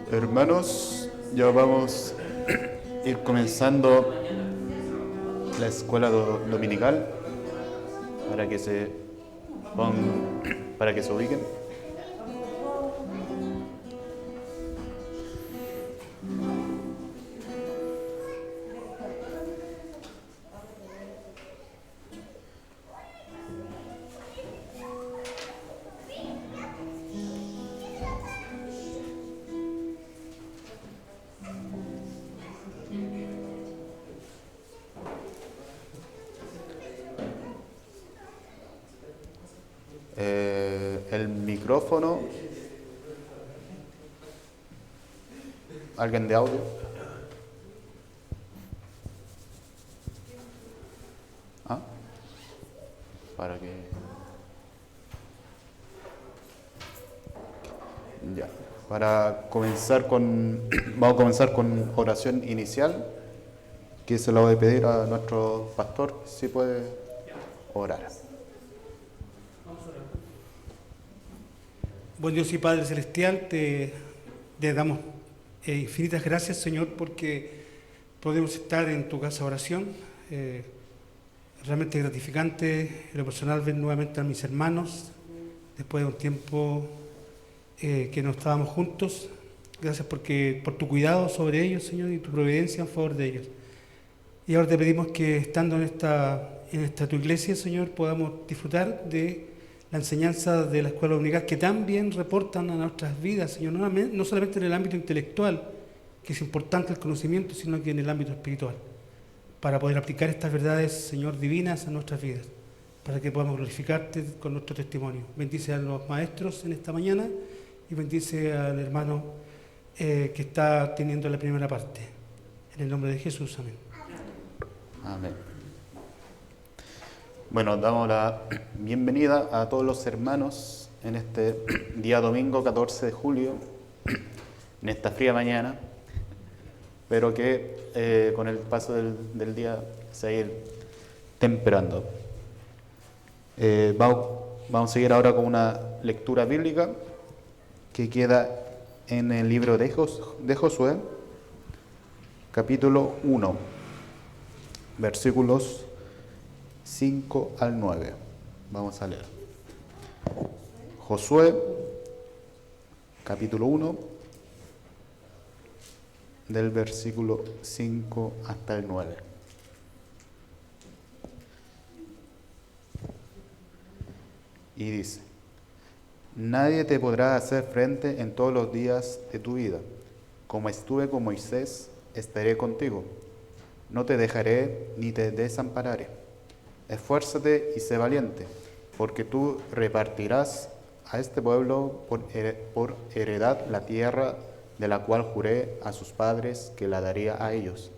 Hermanos, ya vamos a ir comenzando la escuela dominical para que se para que se ubiquen. El micrófono. ¿Alguien de audio? ¿Ah? Para que... Ya. Para comenzar con... Vamos a comenzar con oración inicial, que se lo voy a pedir a nuestro pastor, si puede orar. Buen Dios y Padre Celestial, te damos infinitas gracias, Señor, porque podemos estar en tu casa de oración. Realmente gratificante, en lo personal, ver nuevamente a mis hermanos, después de un tiempo que no estábamos juntos. Gracias por tu cuidado sobre ellos, Señor, y tu providencia en favor de ellos. Y ahora te pedimos que, estando en esta tu iglesia, Señor, podamos disfrutar de la enseñanza de la escuela dominical, que también reportan a nuestras vidas, Señor, no solamente en el ámbito intelectual, que es importante el conocimiento, sino que en el ámbito espiritual, para poder aplicar estas verdades, Señor, divinas a nuestras vidas, para que podamos glorificarte con nuestro testimonio. Bendice a los maestros en esta mañana y bendice al hermano que está teniendo la primera parte. En el nombre de Jesús, amén. Amén. Bueno, damos la bienvenida a todos los hermanos en este día domingo 14 de julio, en esta fría mañana, pero que con el paso del día se va a ir temperando. Vamos a seguir ahora con una lectura bíblica que queda en el libro de Josué, capítulo 1, versículos 5 al 9. Vamos a leer. Josué, capítulo 1, del versículo 5 hasta el 9. Y dice: Nadie te podrá hacer frente en todos los días de tu vida. Como estuve con Moisés, estaré contigo. No te dejaré ni te desampararé. Esfuérzate y sé valiente, porque tú repartirás a este pueblo por heredad la tierra de la cual juré a sus padres que la daría a ellos.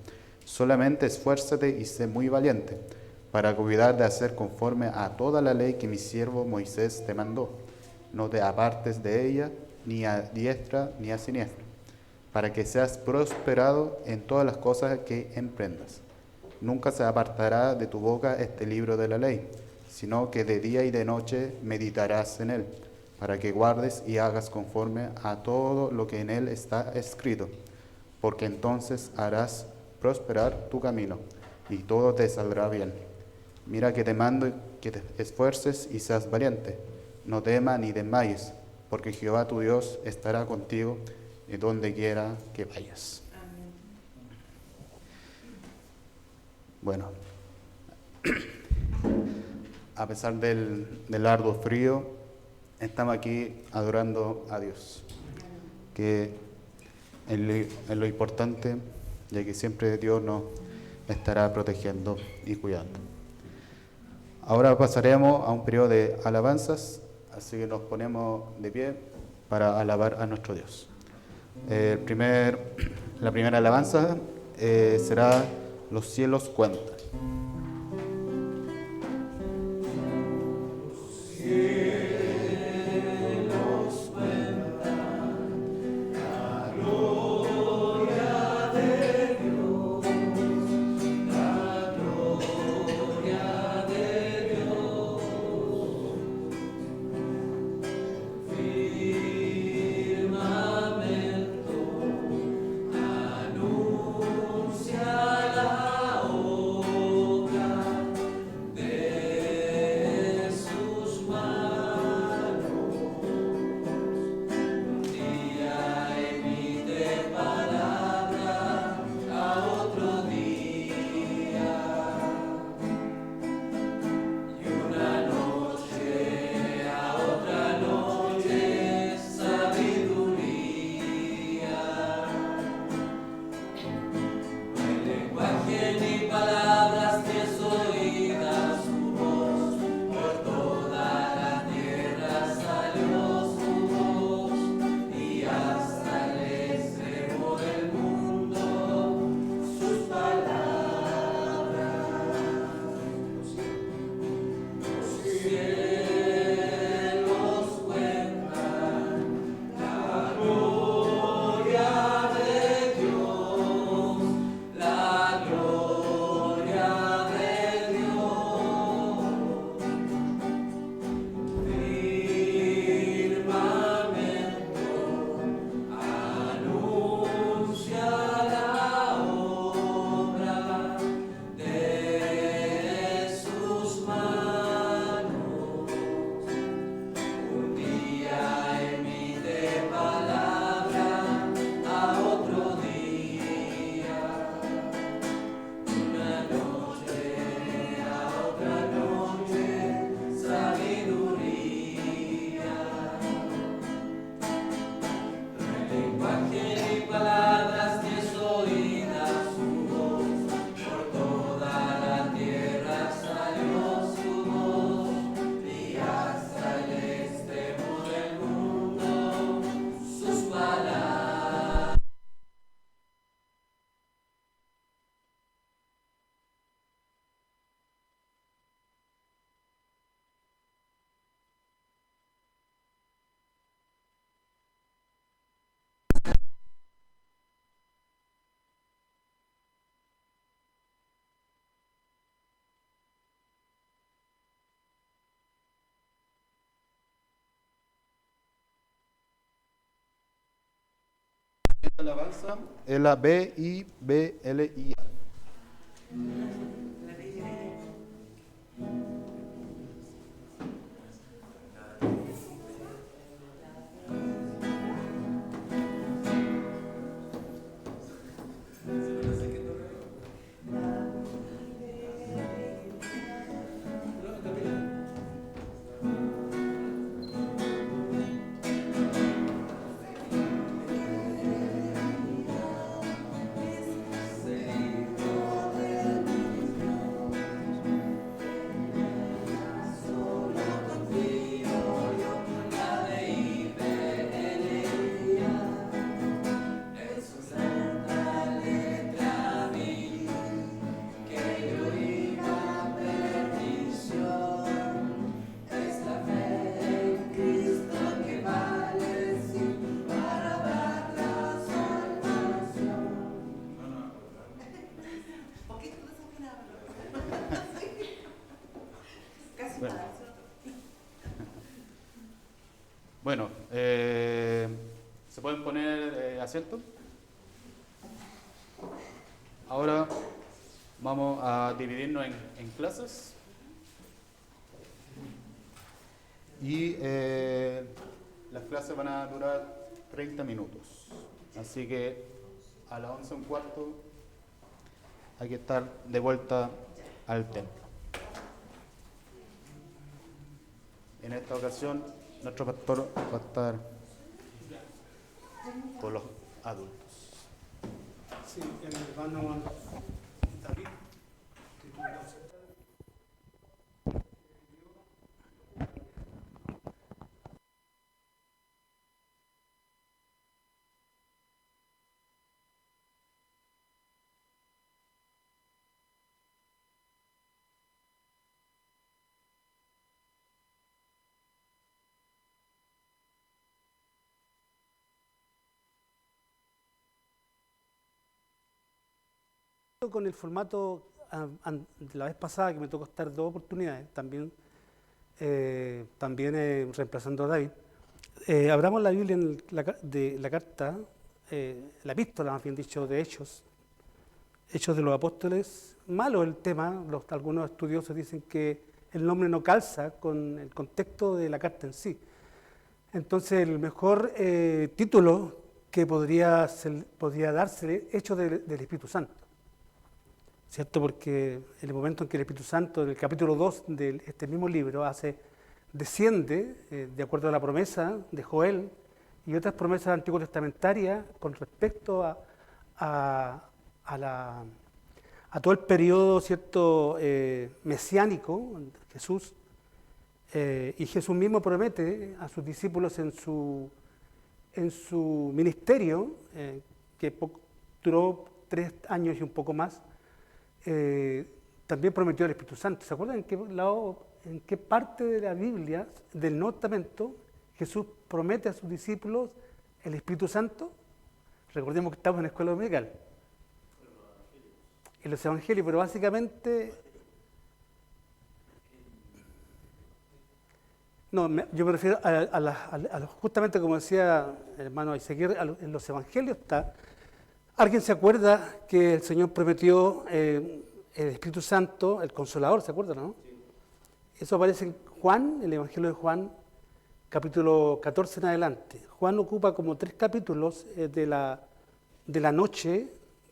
Solamente esfuérzate y sé muy valiente, para cuidar de hacer conforme a toda la ley que mi siervo Moisés te mandó. No te apartes de ella, ni a diestra ni a siniestra, para que seas prosperado en todas las cosas que emprendas. Nunca se apartará de tu boca este libro de la ley, sino que de día y de noche meditarás en él, para que guardes y hagas conforme a todo lo que en él está escrito, porque entonces harás prosperar tu camino, y todo te saldrá bien. Mira que te mando que te esfuerces y seas valiente. No temas ni desmayes, porque Jehová tu Dios estará contigo de donde quiera que vayas. Amén. Bueno, a pesar del arduo frío, estamos aquí adorando a Dios, que es lo importante, ya que siempre Dios nos estará protegiendo y cuidando. Ahora pasaremos a un periodo de alabanzas, así que nos ponemos de pie para alabar a nuestro Dios. La primera alabanza será Los cielos cuentan. Firmamento alabanza es la B-I-B-L-I-A. Bueno, ¿se pueden poner asiento? Ahora vamos a dividirnos en clases y las clases van a durar 30 minutos. Así que a las 11:15 hay que estar de vuelta al templo. En esta ocasión, nuestro pastor va a estar con los adultos. Sí, el hermano David. Con el formato de la vez pasada, que me tocó estar 2 oportunidades, también reemplazando a David, abramos la Biblia de la carta, la epístola, más bien dicho, de Hechos de los Apóstoles. Malo el tema, algunos estudiosos dicen que el nombre no calza con el contexto de la carta en sí. Entonces, el mejor título que podría darse, Hechos del Espíritu Santo. ¿Cierto? Porque en el momento en que el Espíritu Santo, en el capítulo 2 de este mismo libro, desciende, de acuerdo a la promesa de Joel y otras promesas antiguo-testamentarias con respecto a todo el periodo, ¿cierto?, mesiánico, Jesús, y Jesús mismo promete a sus discípulos en su ministerio, que duró 3 años y un poco más, también prometió el Espíritu Santo. ¿Se acuerdan en qué parte de la Biblia, del Nuevo Testamento, Jesús promete a sus discípulos el Espíritu Santo? Recordemos que estamos en la escuela dominical. En los evangelios, pero básicamente... No, yo me refiero justamente como decía el hermano Ezequiel, en los evangelios está... ¿Alguien se acuerda que el Señor prometió el Espíritu Santo, el Consolador? ¿Se acuerdan, no? Sí. Eso aparece en Juan, el Evangelio de Juan, capítulo 14 en adelante. Juan ocupa como 3 capítulos de la noche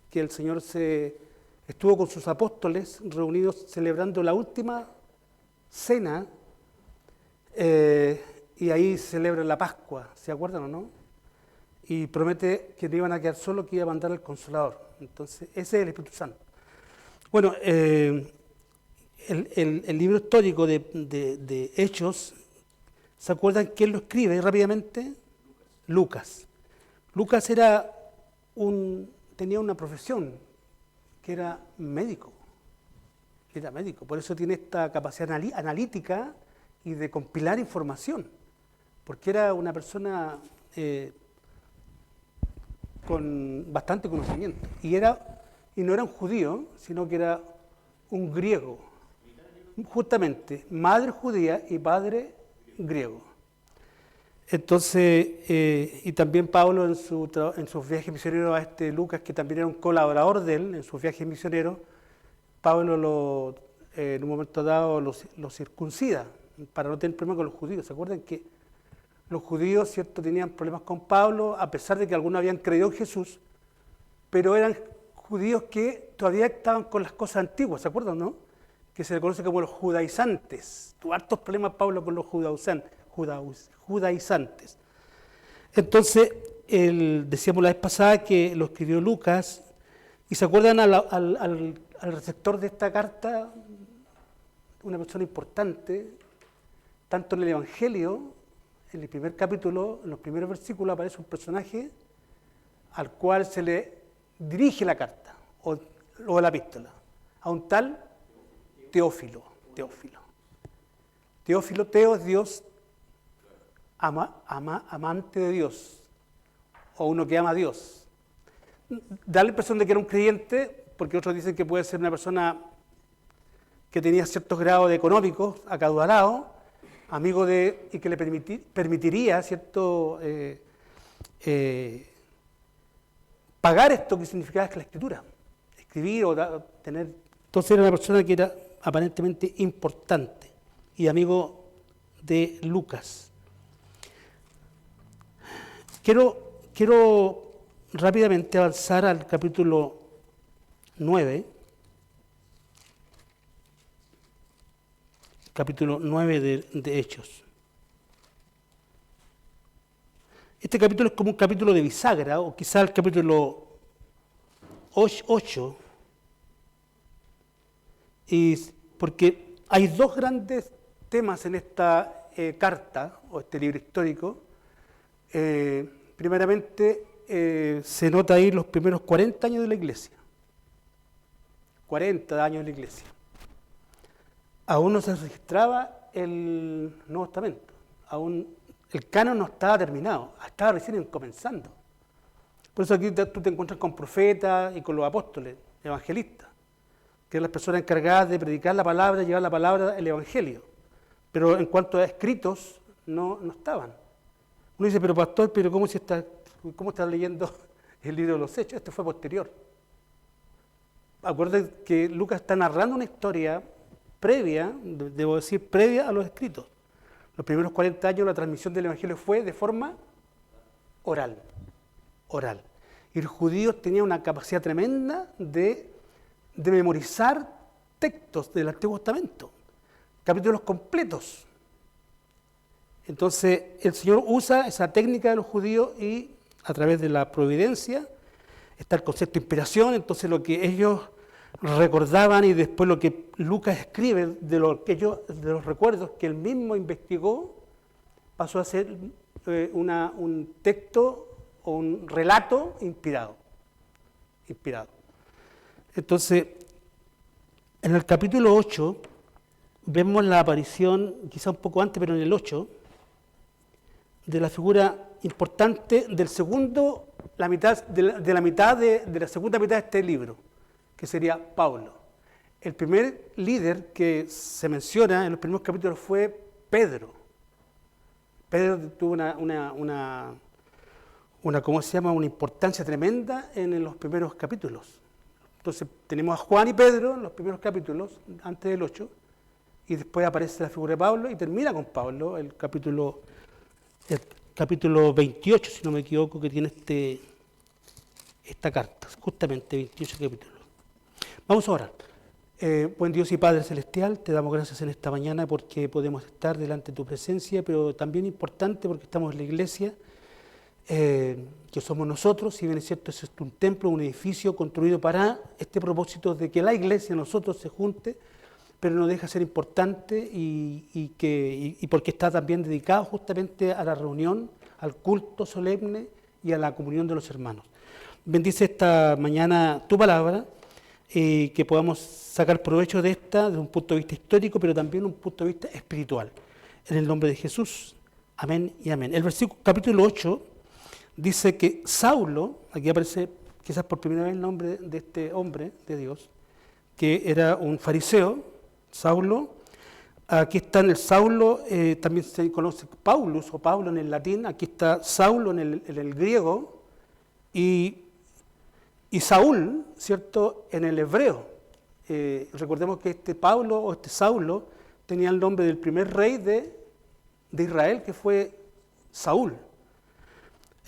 que el Señor estuvo con sus apóstoles reunidos celebrando la última cena, y ahí celebra la Pascua, ¿se acuerdan o no? Y promete que no iban a quedar solos, que iba a mandar al Consolador. Entonces, ese es el Espíritu Santo. Bueno, el libro histórico de Hechos, ¿se acuerdan quién lo escribe rápidamente? Lucas. Lucas tenía una profesión, que era médico. Por eso tiene esta capacidad analítica y de compilar información, porque era una persona con bastante conocimiento. Y no era un judío, sino que era un griego. Justamente, madre judía y padre griego. Entonces, y también Pablo en sus viajes misioneros a este Lucas, que también era un colaborador de él en sus viajes misioneros, Pablo en un momento dado lo circuncida para no tener problemas con los judíos. ¿Se acuerdan que los judíos, cierto, tenían problemas con Pablo, a pesar de que algunos habían creído en Jesús, pero eran judíos que todavía estaban con las cosas antiguas, ¿se acuerdan, no? Que se le conoce como los judaizantes. Tuvo hartos problemas Pablo con los judaizantes. Entonces, decíamos la vez pasada que lo escribió Lucas, y se acuerdan al receptor de esta carta, una persona importante, tanto en el Evangelio, en el primer capítulo, en los primeros versículos aparece un personaje al cual se le dirige la carta o la epístola, a un tal Teófilo. Teo es Dios, amante de Dios, o uno que ama a Dios. Da la impresión de que era un creyente, porque otros dicen que puede ser una persona que tenía ciertos grados económicos acaudalados, amigo de, y que le permitiría, ¿cierto?, pagar esto que significaba la escritura, escribir o tener. Entonces era una persona que era aparentemente importante y amigo de Lucas. Quiero rápidamente avanzar al capítulo 9. Capítulo 9 de Hechos. Este capítulo es como un capítulo de bisagra, o quizá el capítulo 8, y porque hay dos grandes temas en esta carta, o este libro histórico. Primeramente, se nota ahí los primeros 40 años de la Iglesia. 40 años de la Iglesia. Aún no se registraba el Nuevo Testamento, aún el canon no estaba terminado, estaba recién comenzando. Por eso aquí tú te encuentras con profetas y con los apóstoles, evangelistas, que eran las personas encargadas de predicar la palabra, llevar la palabra, el evangelio. Pero en cuanto a escritos, no estaban. Uno dice, pero pastor, ¿cómo estás leyendo el libro de los Hechos? Este fue posterior. Acuérdense que Lucas está narrando una historia previa, debo decir, previa a los escritos. Los primeros 40 años la transmisión del Evangelio fue de forma oral. Y los judíos tenían una capacidad tremenda de memorizar textos del Antiguo Testamento, capítulos completos. Entonces el Señor usa esa técnica de los judíos y a través de la providencia está el concepto de inspiración. Entonces lo que ellos recordaban y después lo que Lucas escribe de los recuerdos que él mismo investigó, pasó a ser un texto o un relato inspirado. Entonces, en el capítulo 8 vemos la aparición, quizá un poco antes, pero en el 8, de la figura importante del segundo, la mitad de la segunda mitad de este libro, que sería Pablo. El primer líder que se menciona en los primeros capítulos fue Pedro. Pedro tuvo una importancia tremenda en los primeros capítulos. Entonces tenemos a Juan y Pedro en los primeros capítulos, antes del 8, y después aparece la figura de Pablo y termina con Pablo, el capítulo 28, si no me equivoco, que tiene esta carta, justamente 28 capítulos. Vamos a orar. Buen Dios y Padre Celestial, te damos gracias en esta mañana porque podemos estar delante de tu presencia, pero también importante porque estamos en la iglesia, que somos nosotros. Si bien es cierto, es un templo, un edificio construido para este propósito de que la iglesia, nosotros, se junte, pero no deja de ser importante y porque está también dedicado justamente a la reunión, al culto solemne y a la comunión de los hermanos. Bendice esta mañana tu palabra, que podamos sacar provecho de esta desde un punto de vista histórico, pero también un punto de vista espiritual. En el nombre de Jesús, amén y amén. El versículo capítulo 8 dice que Saulo, aquí aparece quizás por primera vez el nombre de este hombre de Dios, que era un fariseo. Saulo Aquí está en el Saulo, también se conoce Paulus o Pablo en el latín, aquí está Saulo en el griego y Saúl, ¿cierto?, en el hebreo. Recordemos que este Pablo o este Saulo tenía el nombre del primer rey de Israel, que fue Saúl.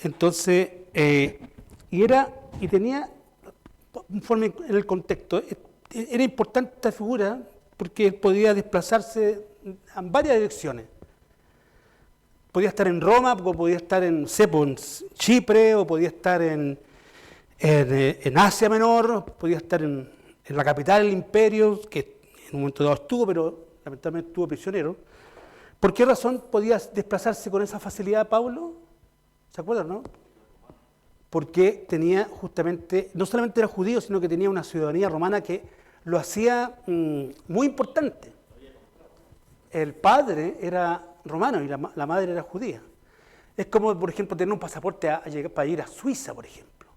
Entonces, y tenía, conforme en el contexto, era importante esta figura porque él podía desplazarse en varias direcciones. Podía estar en Roma, o podía estar en Chipre, o podía estar en Asia Menor, podía estar en la capital del imperio, que en un momento dado estuvo, pero lamentablemente estuvo prisionero. ¿Por qué razón podía desplazarse con esa facilidad Pablo? ¿Se acuerdan, no? Porque tenía justamente, no solamente era judío, sino que tenía una ciudadanía romana que lo hacía muy importante. El padre era romano y la madre era judía. Es como, por ejemplo, tener un pasaporte para ir a Suiza, por ejemplo.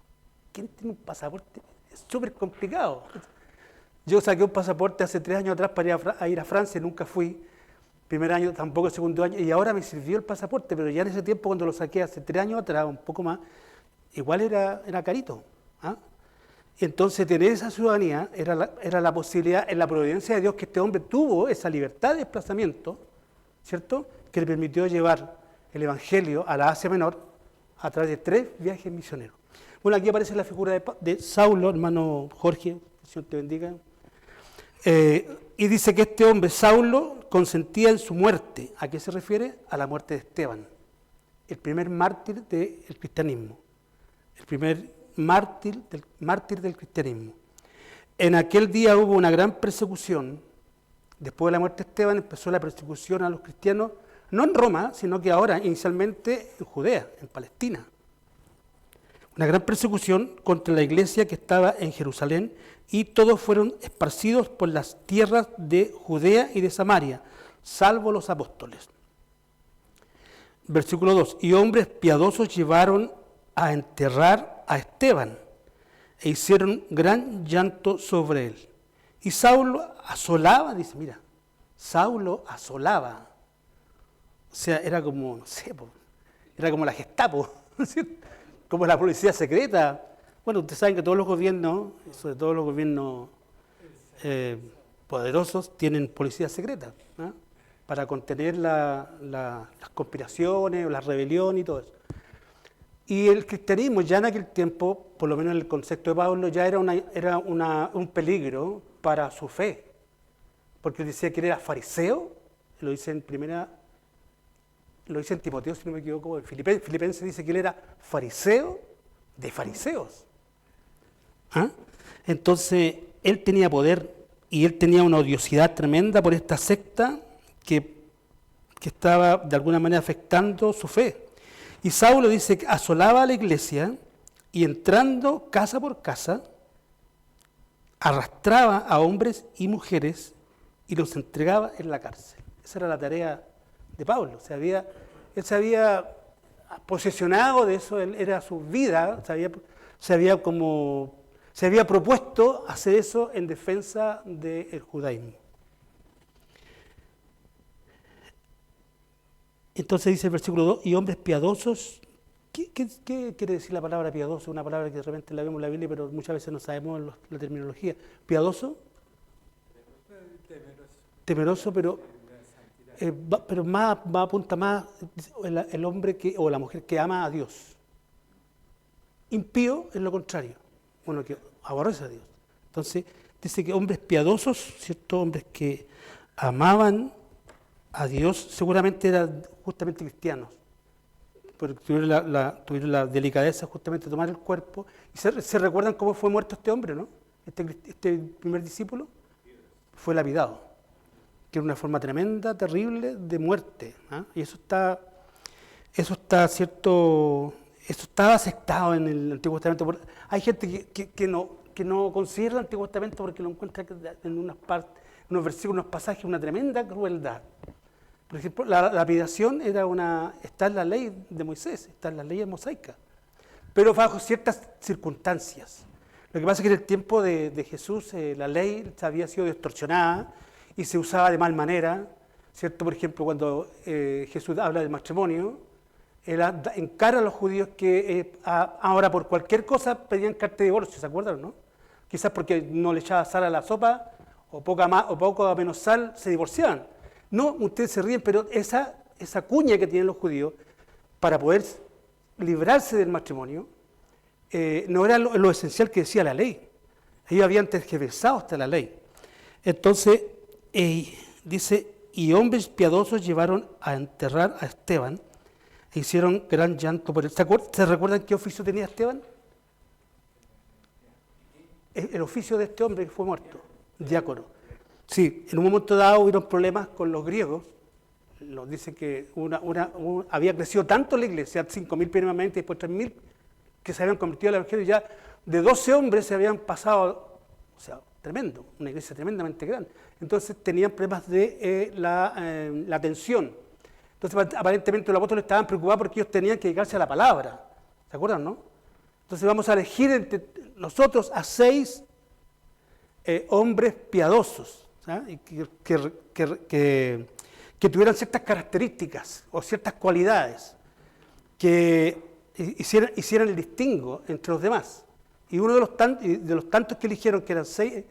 ¿Quién tiene un pasaporte? Es súper complicado. Yo saqué un pasaporte hace 3 años atrás para ir a Francia, nunca fui. Primer año, tampoco el segundo año, y ahora me sirvió el pasaporte, pero ya en ese tiempo, cuando lo saqué hace 3 años atrás, un poco más, igual era carito. ¿Ah? Entonces, tener esa ciudadanía era la posibilidad, en la providencia de Dios, que este hombre tuvo esa libertad de desplazamiento, ¿cierto?, que le permitió llevar el Evangelio a la Asia Menor a través de 3 viajes misioneros. Bueno, aquí aparece la figura de Saulo, hermano Jorge, que el Señor te bendiga. Y dice que este hombre, Saulo, consentía en su muerte. ¿A qué se refiere? A la muerte de Esteban, el primer mártir del cristianismo, el primer mártir del cristianismo. En aquel día hubo una gran persecución. Después de la muerte de Esteban empezó la persecución a los cristianos, no en Roma, sino que ahora, inicialmente, en Judea, en Palestina. Una gran persecución contra la iglesia que estaba en Jerusalén, y todos fueron esparcidos por las tierras de Judea y de Samaria, salvo los apóstoles. Versículo 2. Y hombres piadosos llevaron a enterrar a Esteban, e hicieron gran llanto sobre él. Y Saulo asolaba, dice, mira, Saulo asolaba. O sea, era como, no sé, era como la Gestapo, como la policía secreta. Bueno, ustedes saben que todos los gobiernos, sobre todo los gobiernos poderosos, tienen policía secreta, ¿no?, para contener las conspiraciones, la rebelión y todo eso. Y el cristianismo ya en aquel tiempo, por lo menos en el concepto de Pablo, ya era un peligro para su fe, porque él decía que él era fariseo, lo dice en Timoteo, si no me equivoco, en Filipenses dice que él era fariseo de fariseos. ¿Ah? Entonces, él tenía poder y él tenía una odiosidad tremenda por esta secta que estaba de alguna manera afectando su fe. Y Saulo dice que asolaba a la iglesia y, entrando casa por casa, arrastraba a hombres y mujeres y los entregaba en la cárcel. Esa era la tarea de Pablo. Él se había posesionado de eso, era su vida, se había propuesto hacer eso en defensa del judaísmo. Entonces dice el versículo 2, y hombres piadosos. ¿Qué quiere decir la palabra piadoso? Una palabra que de repente la vemos en la Biblia, pero muchas veces no sabemos la terminología. ¿Piadoso? Temeroso, pero más apunta más el hombre o la mujer que ama a Dios. Impío es lo contrario, bueno, que aborrece a Dios. Entonces dice que hombres piadosos, ¿cierto?, hombres que amaban a Dios, seguramente eran justamente cristianos, porque tuvieron la delicadeza justamente de tomar el cuerpo. Y se recuerdan cómo fue muerto este hombre, ¿no? Este primer discípulo fue lapidado, que era una forma tremenda, terrible de muerte, ¿ah? Y eso está cierto, eso estaba aceptado en el Antiguo Testamento. Hay gente que no considera el Antiguo Testamento porque lo encuentra en unas partes, en unos versículos, unos pasajes, una tremenda crueldad. Por ejemplo, la lapidación está en la ley de Moisés, está en las leyes mosaicas, pero bajo ciertas circunstancias. Lo que pasa es que en el tiempo de Jesús la ley había sido distorsionada y se usaba de mal manera, ¿cierto? Por ejemplo, cuando Jesús habla del matrimonio, él encara a los judíos que ahora por cualquier cosa pedían carta de divorcio, ¿se acuerdan, no? Quizás porque no le echaba sal a la sopa, o poco o menos sal, se divorciaban. No, ustedes se ríen, pero esa cuña que tienen los judíos para poder librarse del matrimonio, no era lo esencial que decía la ley. Ellos habían tergiversado hasta la ley. Entonces, dice, y hombres piadosos llevaron a enterrar a Esteban e hicieron gran llanto por él. ¿Se recuerdan qué oficio tenía Esteban? El oficio de este hombre que fue muerto, diácono. Sí, en un momento dado hubieron problemas con los griegos. Nos dice que había crecido tanto la iglesia, 5.000 primeramente, después 3.000, que se habían convertido al evangelio, y ya de 12 hombres se habían pasado, o sea, tremendo, una iglesia tremendamente grande. Entonces tenían problemas de la atención. Entonces aparentemente los apóstoles estaban preocupados porque ellos tenían que dedicarse a la palabra. ¿Se acuerdan, no? Entonces vamos a elegir entre nosotros a 6 hombres piadosos, ¿sabes? Que tuvieran ciertas características o ciertas cualidades que hicieran el distingo entre los demás. Y uno de los tantos que eligieron, que eran 6,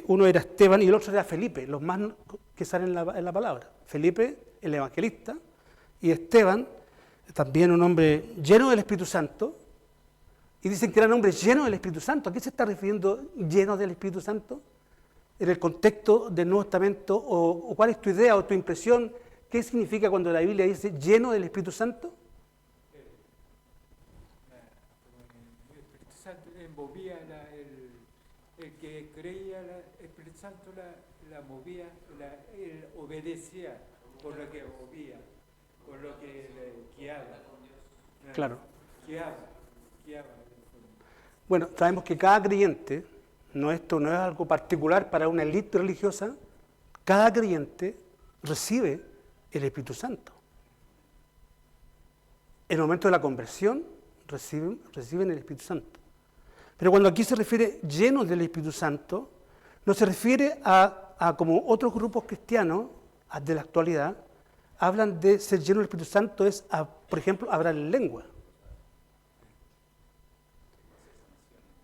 uno era Esteban y el otro era Felipe, los más que salen en la palabra. Felipe, el evangelista, y Esteban, también un hombre lleno del Espíritu Santo, y dicen que eran hombres llenos del Espíritu Santo. ¿A qué se está refiriendo llenos del Espíritu Santo? En el contexto del Nuevo Testamento, o cuál es tu idea o tu impresión, ¿qué significa cuando la Biblia dice lleno del Espíritu Santo? El Espíritu Santo envolvía, el que creía el Espíritu Santo la movía, él obedecía por lo que movía, por lo que le guiaba. Claro. Guiaba. Bueno, sabemos que cada creyente, esto no es algo particular para una élite religiosa, cada creyente recibe el Espíritu Santo. En el momento de la conversión reciben el Espíritu Santo. Pero cuando aquí se refiere llenos del Espíritu Santo, no se refiere a como otros grupos cristianos de la actualidad hablan de ser llenos del Espíritu Santo, por ejemplo, hablar en lengua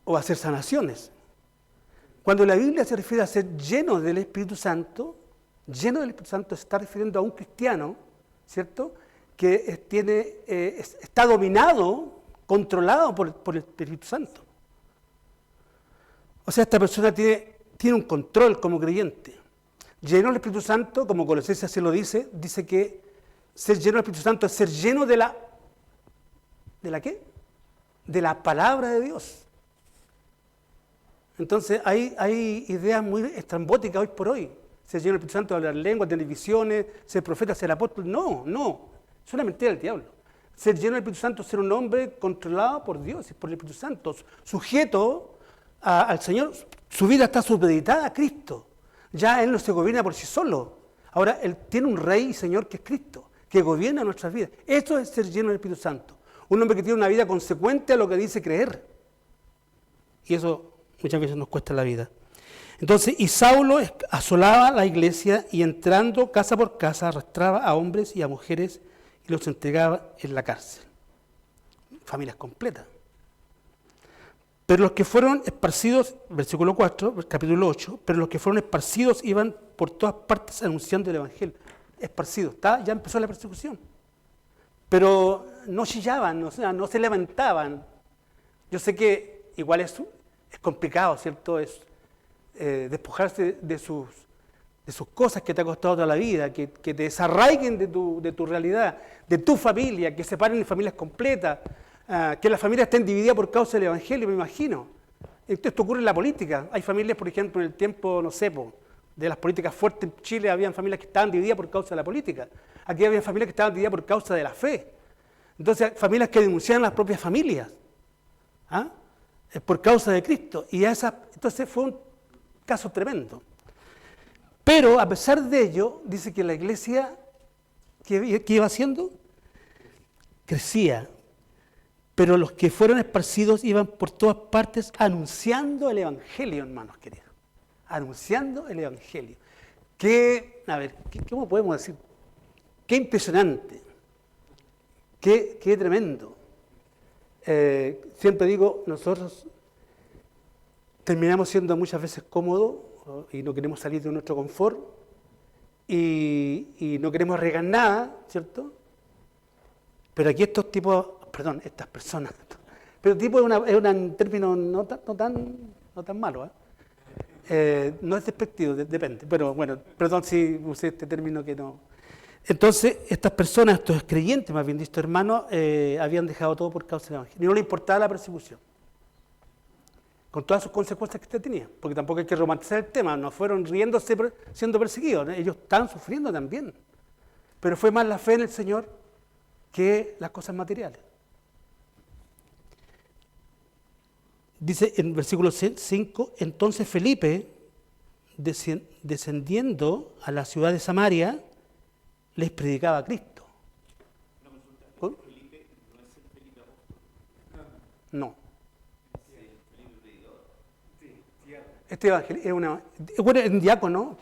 o hacer sanaciones. Cuando la Biblia se refiere a ser lleno del Espíritu Santo se está refiriendo a un cristiano, ¿cierto?, que está dominado, controlado por el Espíritu Santo. O sea, esta persona tiene un control como creyente. Lleno del Espíritu Santo, como Colosenses se lo dice que ser lleno del Espíritu Santo es ser lleno ¿de la qué? De la palabra de Dios. Entonces hay ideas muy estrambóticas hoy por hoy. Ser lleno del Espíritu Santo, hablar lenguas, tener visiones, ser profeta, ser apóstol. No, es una mentira del diablo. Ser lleno del Espíritu Santo es ser un hombre controlado por Dios y por el Espíritu Santo, sujeto al Señor. Su vida está supeditada a Cristo. Ya Él no se gobierna por sí solo. Ahora Él tiene un Rey y Señor que es Cristo, que gobierna nuestras vidas. Esto es ser lleno del Espíritu Santo. Un hombre que tiene una vida consecuente a lo que dice creer. Y eso muchas veces nos cuesta la vida. Entonces, y Saulo asolaba la iglesia y entrando casa por casa arrastraba a hombres y a mujeres y los entregaba en la cárcel. Familias completas. Pero los que fueron esparcidos, versículo 4, capítulo 8, pero los que fueron esparcidos iban por todas partes anunciando el Evangelio. Esparcidos, ya empezó la persecución. Pero no chillaban, no se levantaban. Yo sé que igual es complicado, ¿cierto? Es despojarse de sus cosas que te ha costado toda la vida, que te desarraiguen de tu realidad, de tu familia, que separen en familias completas, que las familias estén divididas por causa del Evangelio, me imagino. Esto ocurre en la política. Hay familias, por ejemplo, en el tiempo, no sé, de las políticas fuertes en Chile, habían familias que estaban divididas por causa de la política. Aquí había familias que estaban divididas por causa de la fe. Entonces, familias que denunciaban a las propias familias. Por causa de Cristo. Entonces fue un caso tremendo. Pero a pesar de ello, dice que la iglesia, ¿qué iba haciendo? Crecía. Pero los que fueron esparcidos iban por todas partes anunciando el Evangelio, hermanos queridos. Anunciando el Evangelio. ¿Cómo podemos decir? Qué impresionante, qué tremendo. Siempre digo, nosotros terminamos siendo muchas veces cómodos y no queremos salir de nuestro confort y no queremos arriesgar nada, ¿cierto? Pero aquí estas personas, pero tipo es un término no tan malo, no es despectivo, depende, pero bueno, perdón si usé este término que no. Entonces, estas personas, estos creyentes, más bien dicho, hermanos, habían dejado todo por causa del Evangelio. Y no les importaba la persecución, con todas sus consecuencias que usted tenía, porque tampoco hay que romantizar el tema, no fueron riéndose siendo perseguidos, ¿no? Ellos estaban sufriendo también, pero fue más la fe en el Señor que las cosas materiales. Dice en versículo 5, entonces Felipe, descendiendo a la ciudad de Samaria, les predicaba a Cristo. ¿Oh? Felipe no es el Felipe apóstol. No. Sí, Bueno, es un diácono,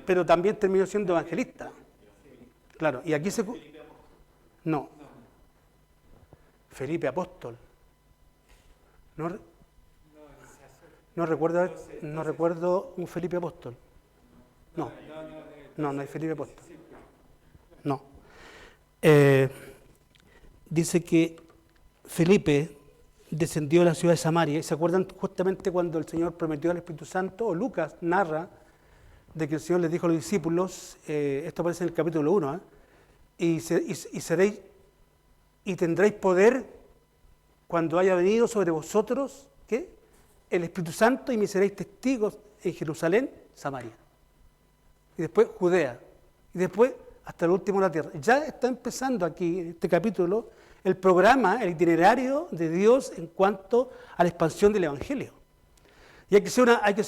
pero también terminó siendo evangelista. Claro, y aquí No. Felipe apóstol. No recuerdo un Felipe apóstol. No hay Felipe apóstol. No. Dice que Felipe descendió a la ciudad de Samaria. ¿Y se acuerdan justamente cuando el Señor prometió al Espíritu Santo? O Lucas narra de que el Señor les dijo a los discípulos, esto aparece en el capítulo 1, y tendréis poder cuando haya venido sobre vosotros, ¿qué? El Espíritu Santo, y me seréis testigos en Jerusalén, Samaria. Y después Judea. Y después hasta el último de la tierra. Ya está empezando aquí, en este capítulo, el programa, el itinerario de Dios en cuanto a la expansión del Evangelio. Y hay que ser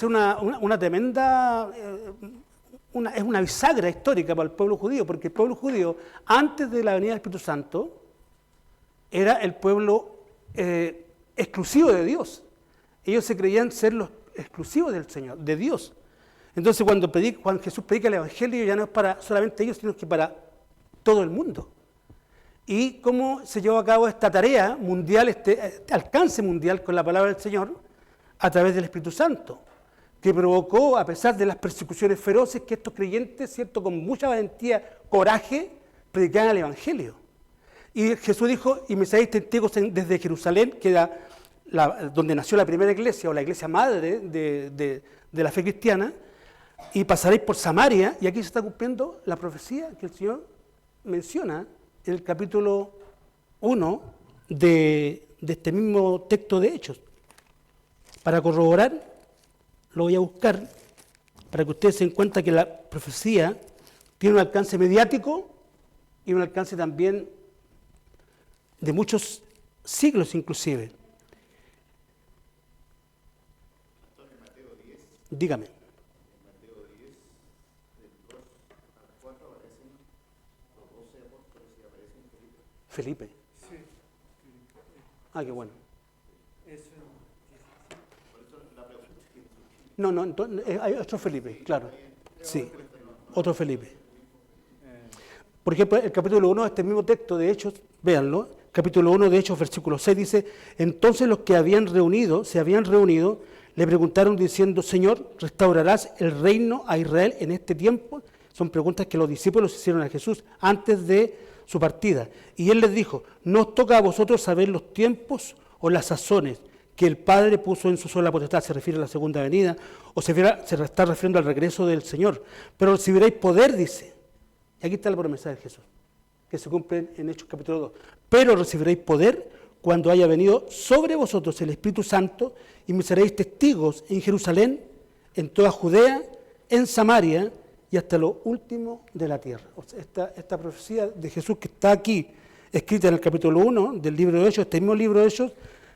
una tremenda, es una bisagra histórica para el pueblo judío, porque el pueblo judío, antes de la venida del Espíritu Santo, era el pueblo exclusivo de Dios. Ellos se creían ser los exclusivos del Señor, de Dios. Entonces cuando Jesús predica el Evangelio ya no es para solamente ellos, sino que para todo el mundo. ¿Y cómo se llevó a cabo esta tarea mundial, este alcance mundial con la palabra del Señor? A través del Espíritu Santo, que provocó, a pesar de las persecuciones feroces, que estos creyentes, cierto, con mucha valentía, coraje, predicaban el Evangelio. Y Jesús dijo, y me seréis testigos desde Jerusalén, que era donde nació la primera iglesia, o la iglesia madre de la fe cristiana, y pasaréis por Samaria, y aquí se está cumpliendo la profecía que el Señor menciona en el capítulo 1 de este mismo texto de Hechos. Para corroborar, lo voy a buscar, para que ustedes se den cuenta que la profecía tiene un alcance mediático y un alcance también de muchos siglos inclusive. Dígame. Felipe. sí. Ah, qué bueno. Eso. No, hay otro Felipe, claro. Sí, otro Felipe. Por ejemplo, el capítulo 1 de este mismo texto de Hechos, véanlo, capítulo 1 de Hechos, versículo 6 dice, entonces los que se habían reunido, le preguntaron diciendo, Señor, ¿restaurarás el reino a Israel en este tiempo? Son preguntas que los discípulos hicieron a Jesús antes de su partida. Y él les dijo, no os toca a vosotros saber los tiempos o las sazones que el Padre puso en su sola potestad, se refiere a la segunda venida, o se está refiriendo al regreso del Señor. Pero recibiréis poder, dice. Y aquí está la promesa de Jesús, que se cumple en Hechos capítulo 2. Pero recibiréis poder cuando haya venido sobre vosotros el Espíritu Santo, y me seréis testigos en Jerusalén, en toda Judea, en Samaria, y hasta lo último de la tierra. O sea, esta profecía de Jesús que está aquí, escrita en el capítulo 1 del libro de Hechos, este mismo libro de Hechos,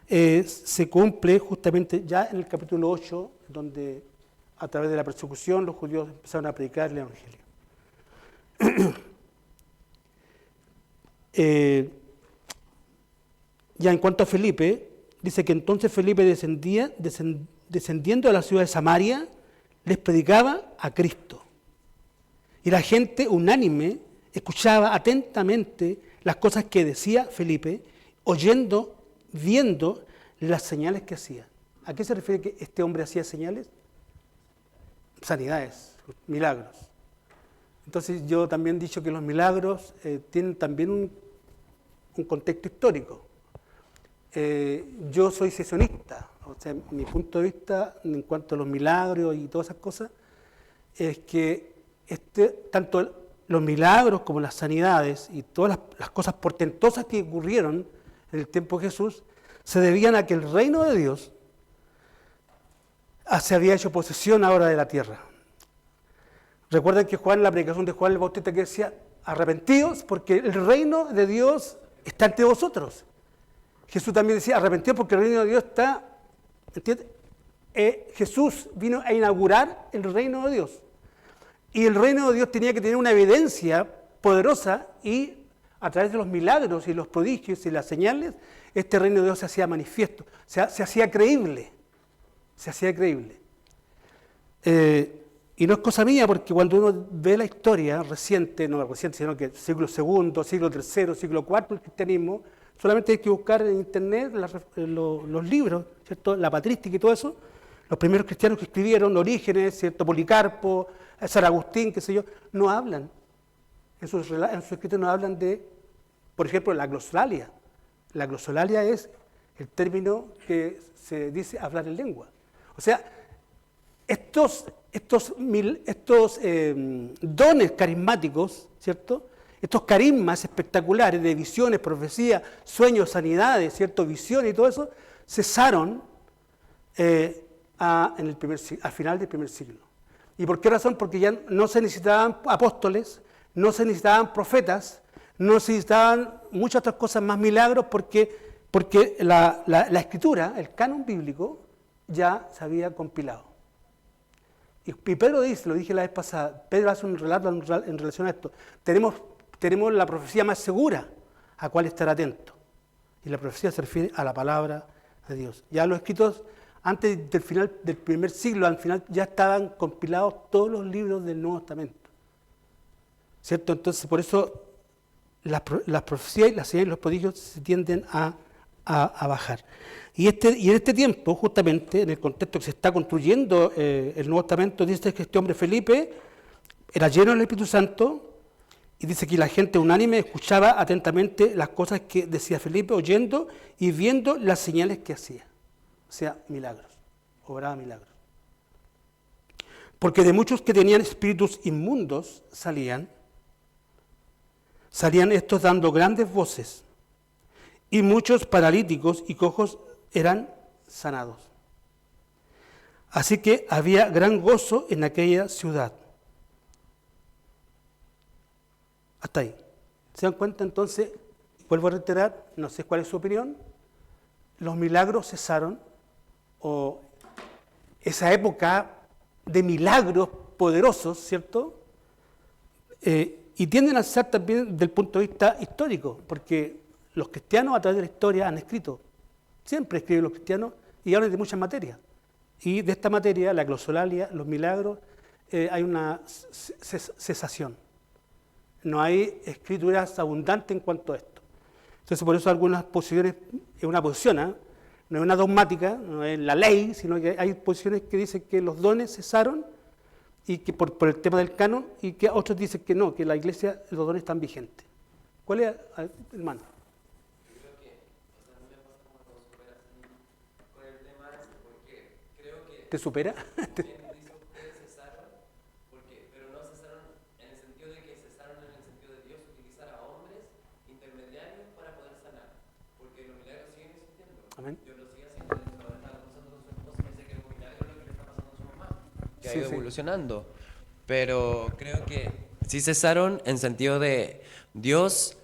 se cumple justamente ya en el capítulo 8, donde a través de la persecución los judíos empezaron a predicar el Evangelio. Ya en cuanto a Felipe, dice que entonces Felipe descendiendo a la ciudad de Samaria, les predicaba a Cristo. Y la gente unánime escuchaba atentamente las cosas que decía Felipe, oyendo, viendo las señales que hacía. ¿A qué se refiere que este hombre hacía señales? Sanidades, milagros. Entonces yo también he dicho que los milagros tienen también un contexto histórico. Yo soy sesionista, o sea, mi punto de vista en cuanto a los milagros y todas esas cosas, es que tanto los milagros como las sanidades y todas las cosas portentosas que ocurrieron en el tiempo de Jesús, se debían a que el reino de Dios se había hecho posesión ahora de la tierra. Recuerden que Juan, la predicación de Juan el Bautista, que decía, arrepentidos porque el reino de Dios está ante vosotros. Jesús también decía, arrepentidos porque el reino de Dios está, ¿entiendes? Jesús vino a inaugurar el reino de Dios. Y el reino de Dios tenía que tener una evidencia poderosa y a través de los milagros y los prodigios y las señales, este reino de Dios se hacía manifiesto, se hacía creíble. Se hacía creíble. Y no es cosa mía, porque cuando uno ve la historia reciente, no reciente, sino que siglo II, siglo III, siglo IV del cristianismo, solamente hay que buscar en internet los libros, ¿cierto? La patrística y todo eso. Los primeros cristianos que escribieron, Orígenes, ¿cierto? Policarpo, San Agustín, qué sé yo, no hablan. En sus escritos no hablan de, por ejemplo, la glosolalia. La glosolalia es el término que se dice hablar en lengua. O sea, estos dones carismáticos, ¿cierto? Estos carismas espectaculares de visiones, profecías, sueños, sanidades, ¿cierto? Visiones y todo eso, cesaron al final del primer siglo. ¿Y por qué razón? Porque ya no se necesitaban apóstoles, no se necesitaban profetas, no se necesitaban muchas otras cosas más, milagros, porque la escritura, el canon bíblico, ya se había compilado. Y Pedro dice, lo dije la vez pasada, Pedro hace un relato en relación a esto. Tenemos la profecía más segura a cual estar atento. Y la profecía se refiere a la palabra de Dios. Ya los escritos, antes del final del primer siglo, al final ya estaban compilados todos los libros del Nuevo Testamento. ¿Cierto? Entonces, por eso las profecías y las señales y los prodigios se tienden a bajar. Y en este tiempo, justamente, en el contexto que se está construyendo el Nuevo Testamento, dice que este hombre Felipe era lleno del Espíritu Santo, y dice que la gente unánime escuchaba atentamente las cosas que decía Felipe, oyendo y viendo las señales que hacía. O sea, milagros, obraba milagros. Porque de muchos que tenían espíritus inmundos salían estos dando grandes voces, y muchos paralíticos y cojos eran sanados. Así que había gran gozo en aquella ciudad. Hasta ahí. ¿Se dan cuenta entonces? Vuelvo a reiterar, no sé cuál es su opinión, los milagros cesaron, o esa época de milagros poderosos, ¿cierto? Y tienden a cesar también desde el punto de vista histórico, porque los cristianos a través de la historia han escrito, siempre escriben los cristianos, y hablan de muchas materias. Y de esta materia, la glosolalia, los milagros, hay una cesación. No hay escrituras abundantes en cuanto a esto. Entonces, por eso algunas posiciones, es una posición, no es una dogmática, no es la ley, sino que hay posiciones que dicen que los dones cesaron y que por el tema del canon, y que otros dicen que no, que la iglesia, los dones están vigentes. ¿Cuál es, hermano? Yo creo que, o sea, a mí me pasa como con superación con el tema ese, porque creo que ¿Te supera? cesaron, pero no cesaron en el sentido de que cesaron en el sentido de Dios utilizar a hombres intermediarios para poder sanar, porque los milagros siguen existiendo. Amén. Dios lo sigue haciendo. Ahora está conversando con su esposa y dice que un milagro es lo que le está pasando a su mamá, que ha ido evolucionando. Pero creo que sí cesaron en sentido de Dios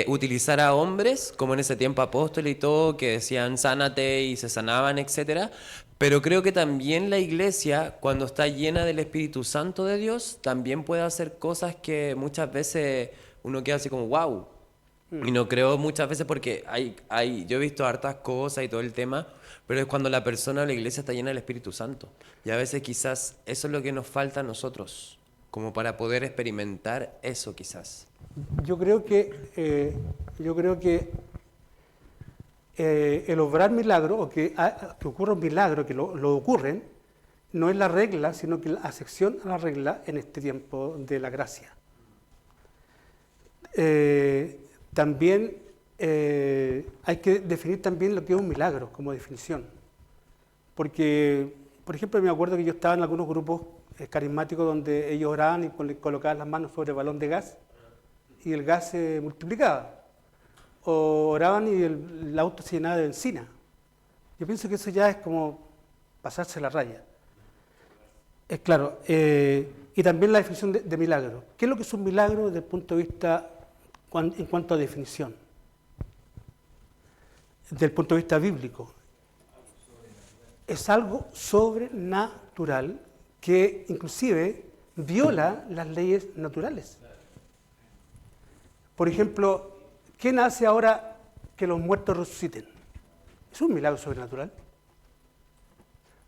utilizar a hombres, como en ese tiempo apóstoles y todo, que decían sánate y se sanaban, etcétera. Pero creo que también la iglesia, cuando está llena del Espíritu Santo de Dios, también puede hacer cosas que muchas veces uno queda así como wow. Y no creo muchas veces porque yo he visto hartas cosas y todo el tema, pero es cuando la persona o la iglesia está llena del Espíritu Santo. Y a veces quizás eso es lo que nos falta a nosotros como para poder experimentar eso quizás. Yo creo que el obrar milagro, o que ocurra un milagro, que lo ocurren, no es la regla, sino que la excepción a la regla en este tiempo de la gracia. También hay que definir también lo que es un milagro como definición. Porque, por ejemplo, me acuerdo que yo estaba en algunos grupos carismáticos donde ellos oraban y colocaban las manos sobre el balón de gas y el gas se multiplicaba. O oraban y el auto se llenaba de benzina. Yo pienso que eso ya es como pasarse la raya. Claro, y también la definición de milagro. ¿Qué es lo que es un milagro desde el punto de vista, en cuanto a definición? Desde el punto de vista bíblico. Es algo sobrenatural que inclusive viola las leyes naturales. Por ejemplo, ¿quién hace ahora que los muertos resuciten? Es un milagro sobrenatural.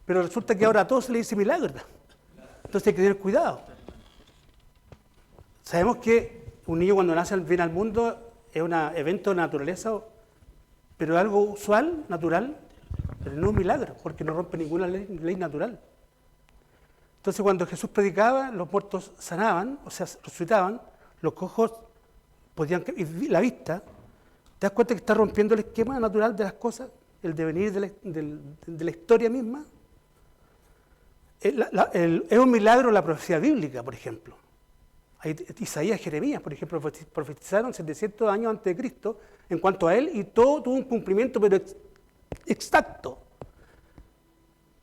Pero resulta que ahora a todos se le dice milagro. Entonces hay que tener cuidado. Sabemos que un niño cuando nace viene al mundo es un evento de naturaleza, pero es algo usual, natural, pero no un milagro, porque no rompe ninguna ley natural. Entonces cuando Jesús predicaba, los muertos sanaban, o sea, resucitaban, los cojos podían, y la vista, ¿te das cuenta que está rompiendo el esquema natural de las cosas, el devenir de la historia misma? Es un milagro la profecía bíblica, por ejemplo. Isaías y Jeremías, por ejemplo, profetizaron 700 años antes de Cristo en cuanto a él, y todo tuvo un cumplimiento, pero exacto.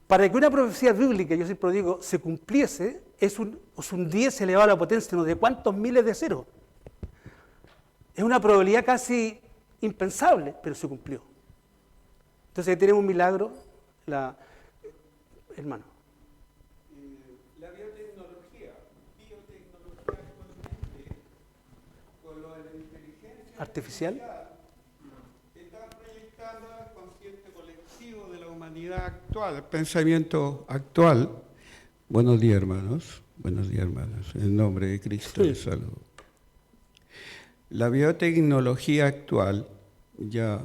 Para que una profecía bíblica, yo siempre digo, se cumpliese, es un 10 elevado a la potencia no de cuántos miles de ceros. Es una probabilidad casi impensable, pero se cumplió. Entonces ahí tenemos un milagro, hermano. La biotecnología actualmente, con lo de la inteligencia Artificial. está proyectando el consciente colectivo de la humanidad actual, el pensamiento actual. Buenos días, hermanos. Buenos días, hermanos. En nombre de Cristo les saludo. La biotecnología actual ya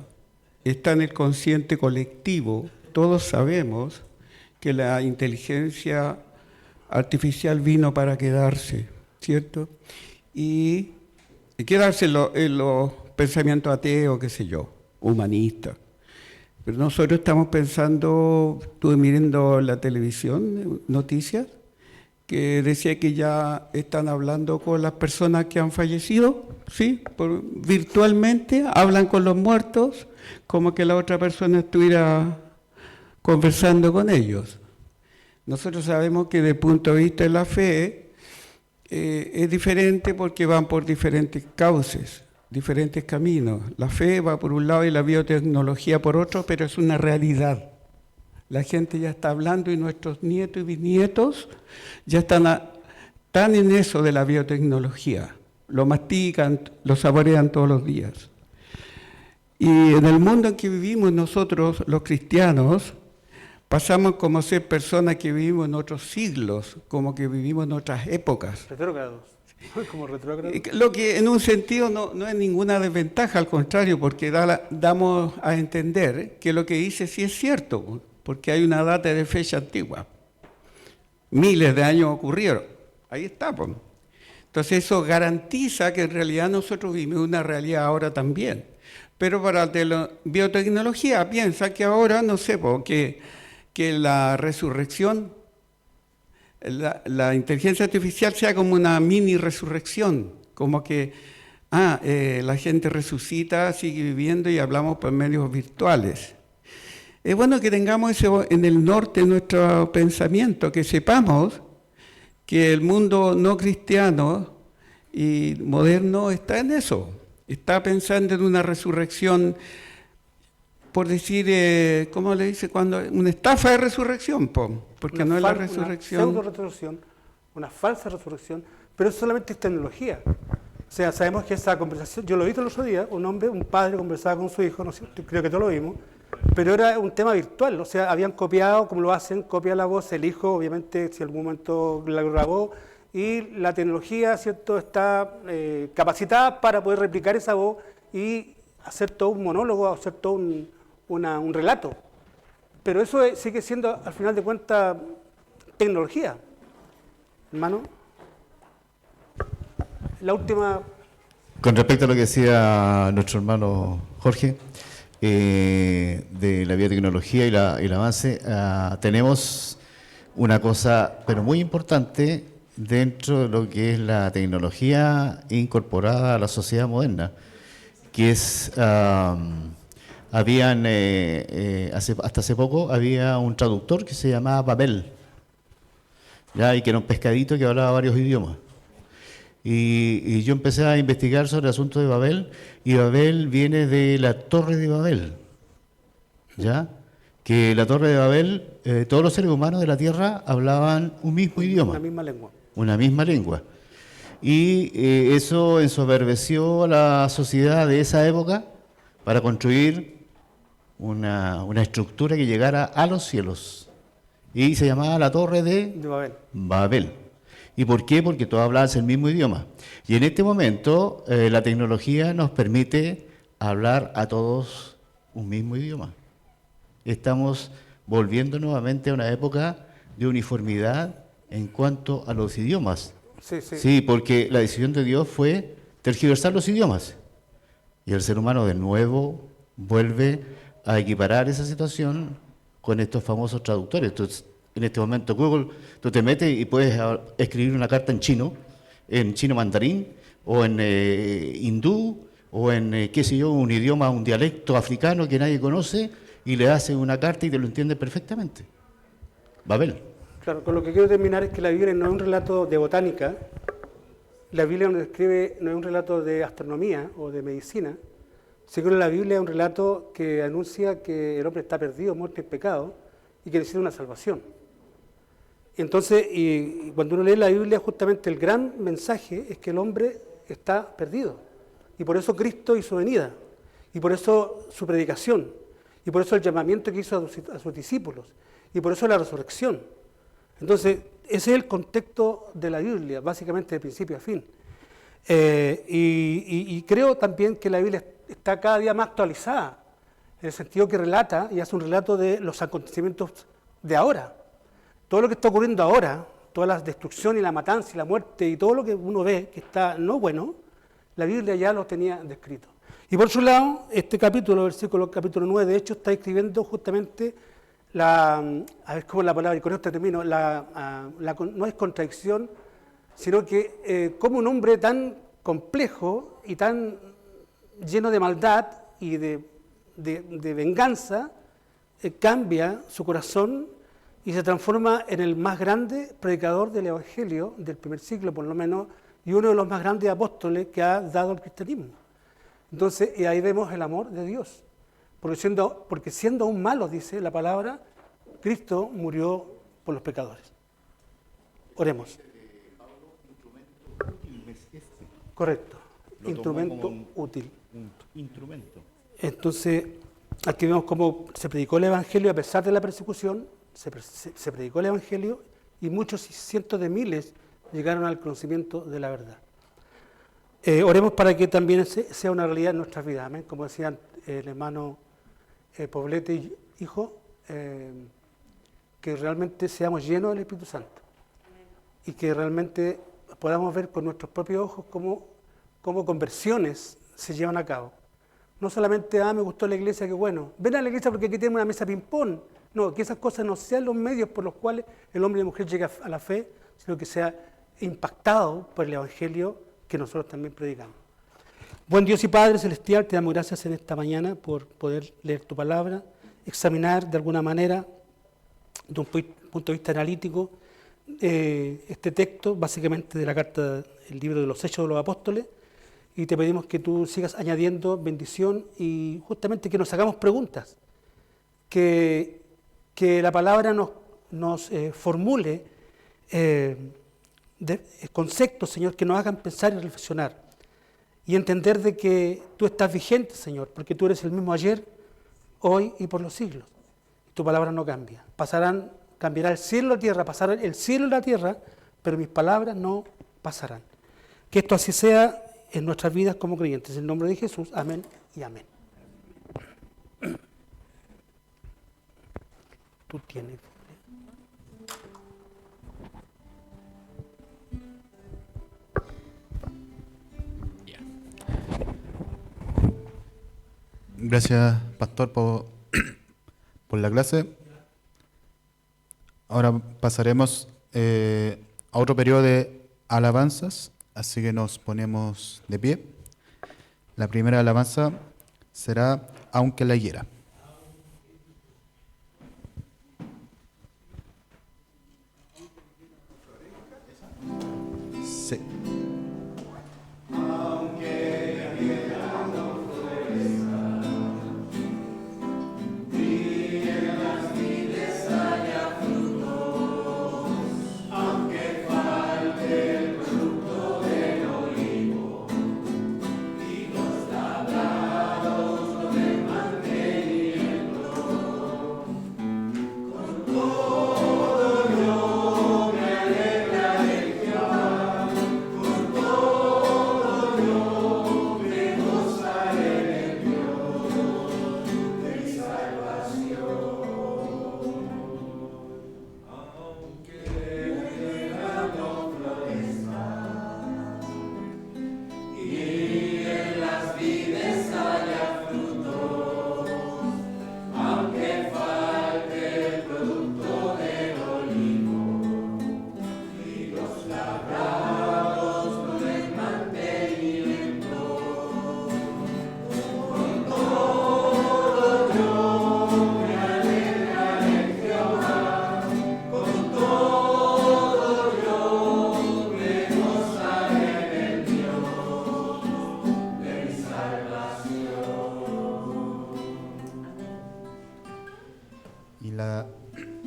está en el consciente colectivo. Todos sabemos que la inteligencia artificial vino para quedarse, ¿cierto? Y quedarse en los pensamientos ateos, qué sé yo, humanistas. Pero nosotros estamos pensando, estuve mirando la televisión, noticias, que decía que ya están hablando con las personas que han fallecido, ¿sí? Virtualmente, hablan con los muertos, como que la otra persona estuviera conversando con ellos. Nosotros sabemos que desde el punto de vista de la fe es diferente porque van por diferentes cauces, diferentes caminos. La fe va por un lado y la biotecnología por otro, pero es una realidad. La gente ya está hablando y nuestros nietos y bisnietos ya están en eso de la biotecnología. Lo mastican, lo saborean todos los días. Y en el mundo en que vivimos nosotros, los cristianos, pasamos como ser personas que vivimos en otros siglos, como que vivimos en otras épocas. Retrógrados. Como retrógrados. Lo que en un sentido no es ninguna desventaja, al contrario, porque damos a entender que lo que dice sí es cierto, porque hay una data de fecha antigua. Miles de años ocurrieron. Ahí está, pues. Entonces eso garantiza que en realidad nosotros vivimos una realidad ahora también. Pero para la biotecnología piensa que ahora, no sé, que la resurrección, la inteligencia artificial sea como una mini resurrección, como que la gente resucita, sigue viviendo y hablamos por medios virtuales. Es bueno que tengamos eso en el norte de nuestro pensamiento, que sepamos que el mundo no cristiano y moderno está en eso, está pensando en una resurrección, por decir, ¿cómo le dice? Una estafa de resurrección, porque no es la resurrección. Una pseudo-resurrección, una falsa resurrección, pero solamente es tecnología. O sea, sabemos que esa conversación, yo lo vi el otro día, un padre conversaba con su hijo, no sé, creo que todos lo vimos, pero era un tema virtual, o sea, habían copiado, como lo hacen, copia la voz, el hijo, obviamente, si en algún momento la grabó, y la tecnología, ¿cierto?, está capacitada para poder replicar esa voz y hacer todo un monólogo, hacer todo un relato. Pero eso sigue siendo, al final de cuentas, tecnología. Hermano, la última... Con respecto a lo que decía nuestro hermano Jorge, de la biotecnología y el avance, tenemos una cosa, pero muy importante, dentro de lo que es la tecnología incorporada a la sociedad moderna, que es, hasta hace poco había un traductor que se llamaba Babel, ¿ya? Y que era un pescadito que hablaba varios idiomas. Y yo empecé a investigar sobre el asunto de Babel, y Babel viene de la Torre de Babel, ¿ya? Que la Torre de Babel, todos los seres humanos de la Tierra hablaban un mismo idioma. Una misma lengua. Una misma lengua. Y eso ensoberbeció a la sociedad de esa época para construir una estructura que llegara a los cielos. Y se llamaba la Torre de Babel. ¿Y por qué? Porque todos hablaban el mismo idioma. Y en este momento la tecnología nos permite hablar a todos un mismo idioma. Estamos volviendo nuevamente a una época de uniformidad en cuanto a los idiomas. Sí, porque la decisión de Dios fue tergiversar los idiomas. Y el ser humano de nuevo vuelve a equiparar esa situación con estos famosos traductores. Entonces, en este momento Google, tú te metes y puedes escribir una carta en chino mandarín, o en hindú, o en, qué sé yo, un idioma, un dialecto africano que nadie conoce, y le haces una carta y te lo entiende perfectamente. Babel. Claro, con lo que quiero terminar es que la Biblia no es un relato de botánica, la Biblia no es un relato de astronomía o de medicina, sino que la Biblia es un relato que anuncia que el hombre está perdido, muerto en pecado, y que necesita una salvación. Entonces, y cuando uno lee la Biblia, justamente el gran mensaje es que el hombre está perdido. Y por eso Cristo hizo venida. Y por eso su predicación. Y por eso el llamamiento que hizo a sus discípulos. Y por eso la resurrección. Entonces, ese es el contexto de la Biblia, básicamente de principio a fin. Y creo también que la Biblia está cada día más actualizada, en el sentido que relata y hace un relato de los acontecimientos de ahora. Todo lo que está ocurriendo ahora, toda la destrucción y la matanza y la muerte y todo lo que uno ve que está no bueno, la Biblia ya lo tenía descrito. Y por su lado, este capítulo, capítulo 9, de hecho, está escribiendo justamente a ver cómo es la palabra, y con esto termino, no es contradicción, sino que como un hombre tan complejo y tan lleno de maldad y de venganza, cambia su corazón y se transforma en el más grande predicador del Evangelio del primer siglo, por lo menos, y uno de los más grandes apóstoles que ha dado el cristianismo. Entonces, y ahí vemos el amor de Dios. Porque siendo aún malos, dice la palabra, Cristo murió por los pecadores. Oremos. Correcto. Instrumento útil. Instrumento. Entonces, aquí vemos cómo se predicó el Evangelio a pesar de la persecución, se predicó el Evangelio y muchos cientos de miles llegaron al conocimiento de la verdad. Oremos para que también sea una realidad en nuestras vidas, amén. Como decía el hermano Poblete y hijo, que realmente seamos llenos del Espíritu Santo y que realmente podamos ver con nuestros propios ojos cómo conversiones se llevan a cabo. No solamente, me gustó la iglesia, qué bueno, ven a la iglesia porque aquí tenemos una mesa ping-pong. No, que esas cosas no sean los medios por los cuales el hombre y la mujer llega a la fe, sino que sea impactado por el Evangelio que nosotros también predicamos. Buen Dios y Padre Celestial, te damos gracias en esta mañana por poder leer tu palabra, examinar de alguna manera, de un punto de vista analítico, este texto, básicamente de la carta, el libro de los Hechos de los Apóstoles, y te pedimos que tú sigas añadiendo bendición y justamente que nos hagamos preguntas, que la palabra nos formule conceptos, Señor, que nos hagan pensar y reflexionar y entender de que tú estás vigente, Señor, porque tú eres el mismo ayer, hoy y por los siglos. Tu palabra no cambia. Cambiará el cielo y la tierra, pasará el cielo y la tierra, pero mis palabras no pasarán. Que esto así sea en nuestras vidas como creyentes. En el nombre de Jesús, amén y amén. Tú tienes. Gracias, pastor, por la clase. Ahora pasaremos a otro periodo de alabanzas, así que nos ponemos de pie. La primera alabanza será Aunque la hiera. Sí.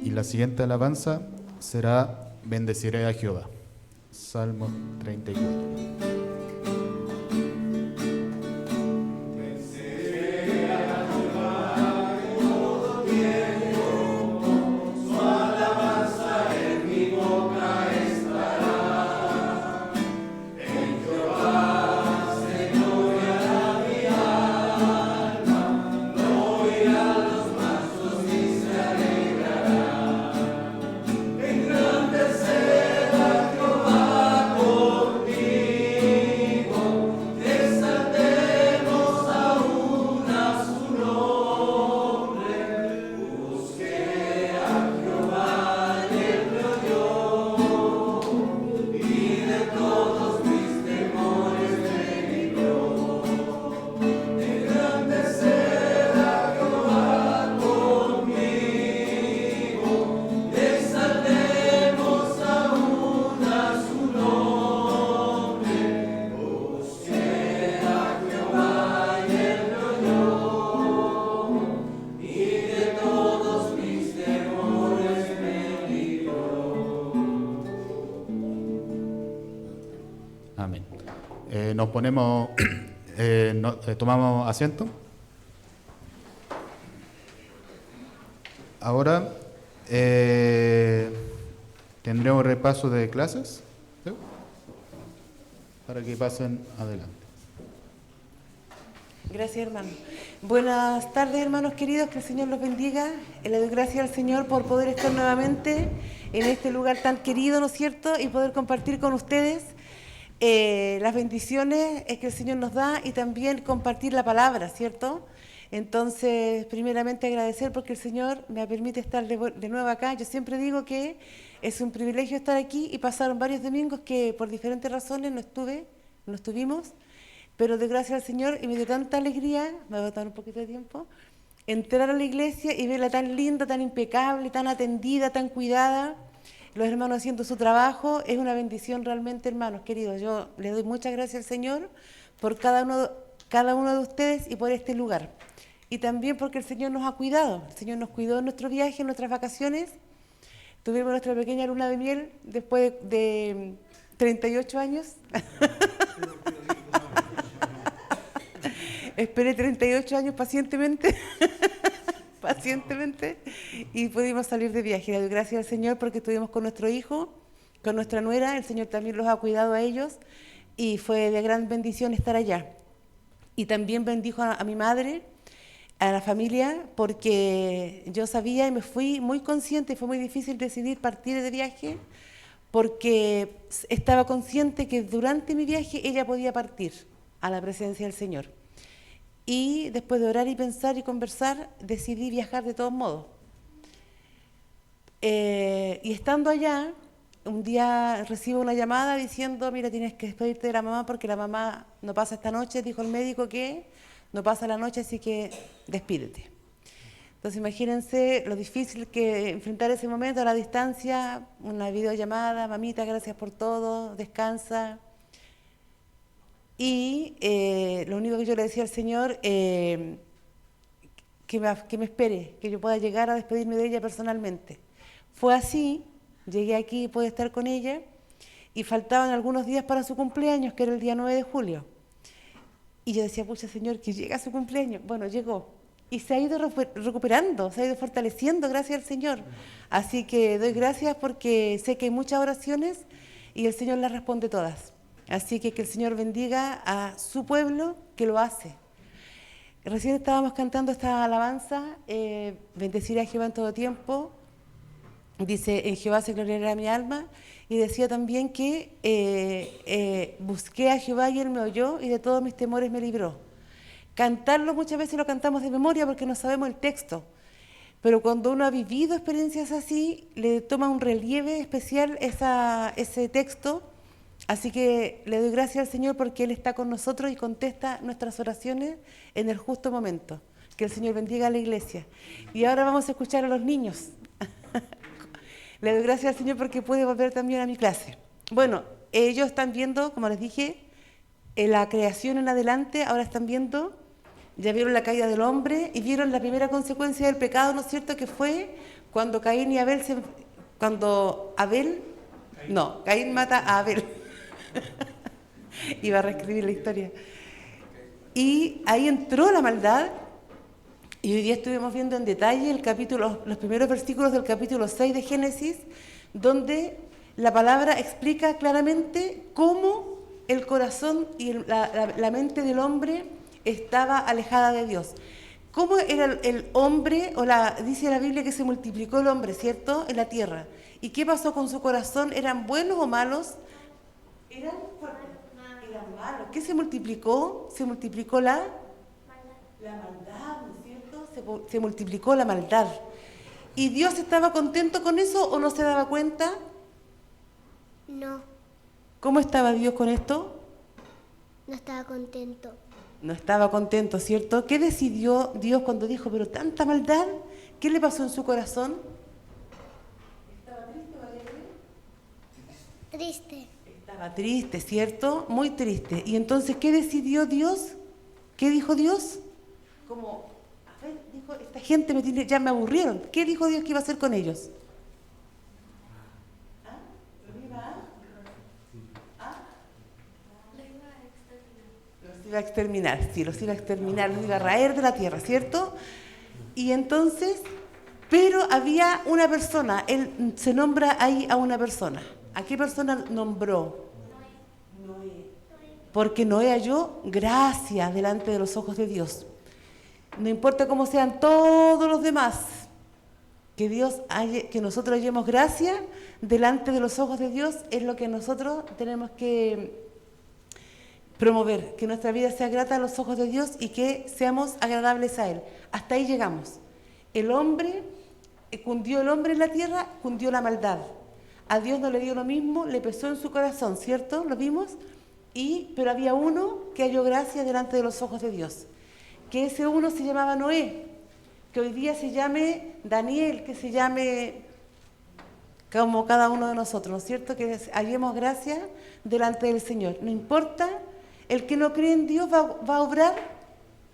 Y la siguiente alabanza será Bendeciré a Jehová. Salmo 34. Amén. Nos ponemos, tomamos asiento. Ahora tendremos repaso de clases, ¿sí? Para que pasen adelante. Gracias, hermano. Buenas tardes, hermanos queridos, que el Señor los bendiga. Le doy gracias al Señor por poder estar nuevamente en este lugar tan querido, ¿no es cierto? Y poder compartir con ustedes las bendiciones que el Señor nos da y también compartir la palabra, ¿cierto? Entonces, primeramente agradecer porque el Señor me permite estar de nuevo acá. Yo siempre digo que es un privilegio estar aquí y pasaron varios domingos que por diferentes razones no estuvimos, pero de gracias al Señor y me dio tanta alegría, me va a dar un poquito de tiempo, entrar a la iglesia y verla tan linda, tan impecable, tan atendida, tan cuidada, los hermanos haciendo su trabajo. Es una bendición realmente, hermanos queridos. Yo le doy muchas gracias al Señor por cada uno de ustedes y por este lugar. Y también porque el Señor nos ha cuidado. El Señor nos cuidó en nuestro viaje, en nuestras vacaciones. Tuvimos nuestra pequeña luna de miel después de 38 años. Esperé 38 años pacientemente, y pudimos salir de viaje. Le doy gracias al Señor porque estuvimos con nuestro hijo con nuestra nuera. El Señor también los ha cuidado a ellos y fue de gran bendición estar allá. Y también bendijo a mi madre, a la familia, porque yo sabía y me fui muy consciente, fue muy difícil decidir partir de viaje, porque estaba consciente que durante mi viaje ella podía partir a la presencia del Señor. Y después de orar y pensar y conversar, decidí viajar de todos modos. Y estando allá, un día recibo una llamada diciendo, mira, tienes que despedirte de la mamá porque la mamá no pasa esta noche, dijo el médico que no pasa la noche, así que despídete. Entonces imagínense lo difícil que enfrentar ese momento a la distancia, una videollamada, mamita, gracias por todo, descansa. Y lo único que yo le decía al Señor, que me espere, que yo pueda llegar a despedirme de ella personalmente. Fue así, llegué aquí y pude estar con ella, y faltaban algunos días para su cumpleaños, que era el día 9 de julio. Y yo decía, pucha Señor, que llega su cumpleaños. Bueno, llegó. Y se ha ido recuperando, se ha ido fortaleciendo, gracias al Señor. Así que doy gracias porque sé que hay muchas oraciones y el Señor las responde todas. Así que el Señor bendiga a su pueblo que lo hace. Recién estábamos cantando esta alabanza, bendeciré a Jehová en todo tiempo. Dice, en Jehová se gloriará mi alma. Y decía también que busqué a Jehová y Él me oyó y de todos mis temores me libró. Cantarlo muchas veces lo cantamos de memoria porque no sabemos el texto. Pero cuando uno ha vivido experiencias así, le toma un relieve especial ese texto. Así que le doy gracias al Señor porque Él está con nosotros y contesta nuestras oraciones en el justo momento. Que el Señor bendiga a la iglesia. Y ahora vamos a escuchar a los niños. Le doy gracias al Señor porque pude volver también a mi clase. Bueno, ellos están viendo, como les dije, la creación en adelante, ahora están viendo, ya vieron la caída del hombre y vieron la primera consecuencia del pecado, ¿no es cierto? Que fue cuando Caín y Abel Caín mata a Abel. Iba a reescribir la historia. Y ahí entró la maldad. Y hoy día estuvimos viendo en detalle los primeros versículos del capítulo 6 de Génesis, donde la palabra explica claramente cómo el corazón y la mente del hombre estaba alejada de Dios. ¿Cómo era el hombre? Dice la Biblia que se multiplicó el hombre, ¿cierto?, en la tierra. ¿Y qué pasó con su corazón? ¿Eran buenos o malos? Eran malos. ¿Qué se multiplicó? Se multiplicó la maldad, ¿no es cierto? Se multiplicó la maldad. ¿Y Dios estaba contento con eso o no se daba cuenta? No. ¿Cómo estaba Dios con esto? No estaba contento. No estaba contento, ¿cierto? ¿Qué decidió Dios cuando dijo, pero tanta maldad? ¿Qué le pasó en su corazón? ¿Estaba triste o alegre? Triste. Estaba triste, ¿cierto? Muy triste. ¿Y entonces qué decidió Dios? ¿Qué dijo Dios? Dijo, esta gente ya me aburrieron. ¿Qué dijo Dios que iba a hacer con ellos? Los iba a exterminar, sí, los iba a exterminar, los iba a raer de la tierra, ¿cierto? Y entonces, pero había una persona, él se nombra ahí a una persona. ¿A qué persona nombró? Noé. Porque Noé halló gracia delante de los ojos de Dios. No importa cómo sean todos los demás, que nosotros hallemos gracia delante de los ojos de Dios es lo que nosotros tenemos que promover, que nuestra vida sea grata a los ojos de Dios y que seamos agradables a Él. Hasta ahí llegamos. Cundió el hombre en la tierra, cundió la maldad. A Dios no le dio lo mismo, le pesó en su corazón, ¿cierto? ¿Lo vimos? Pero había uno que halló gracia delante de los ojos de Dios. Que ese uno se llamaba Noé, que hoy día se llame Daniel, que se llame como cada uno de nosotros, ¿no es cierto? Que hallemos gracia delante del Señor. No importa, el que no cree en Dios va a obrar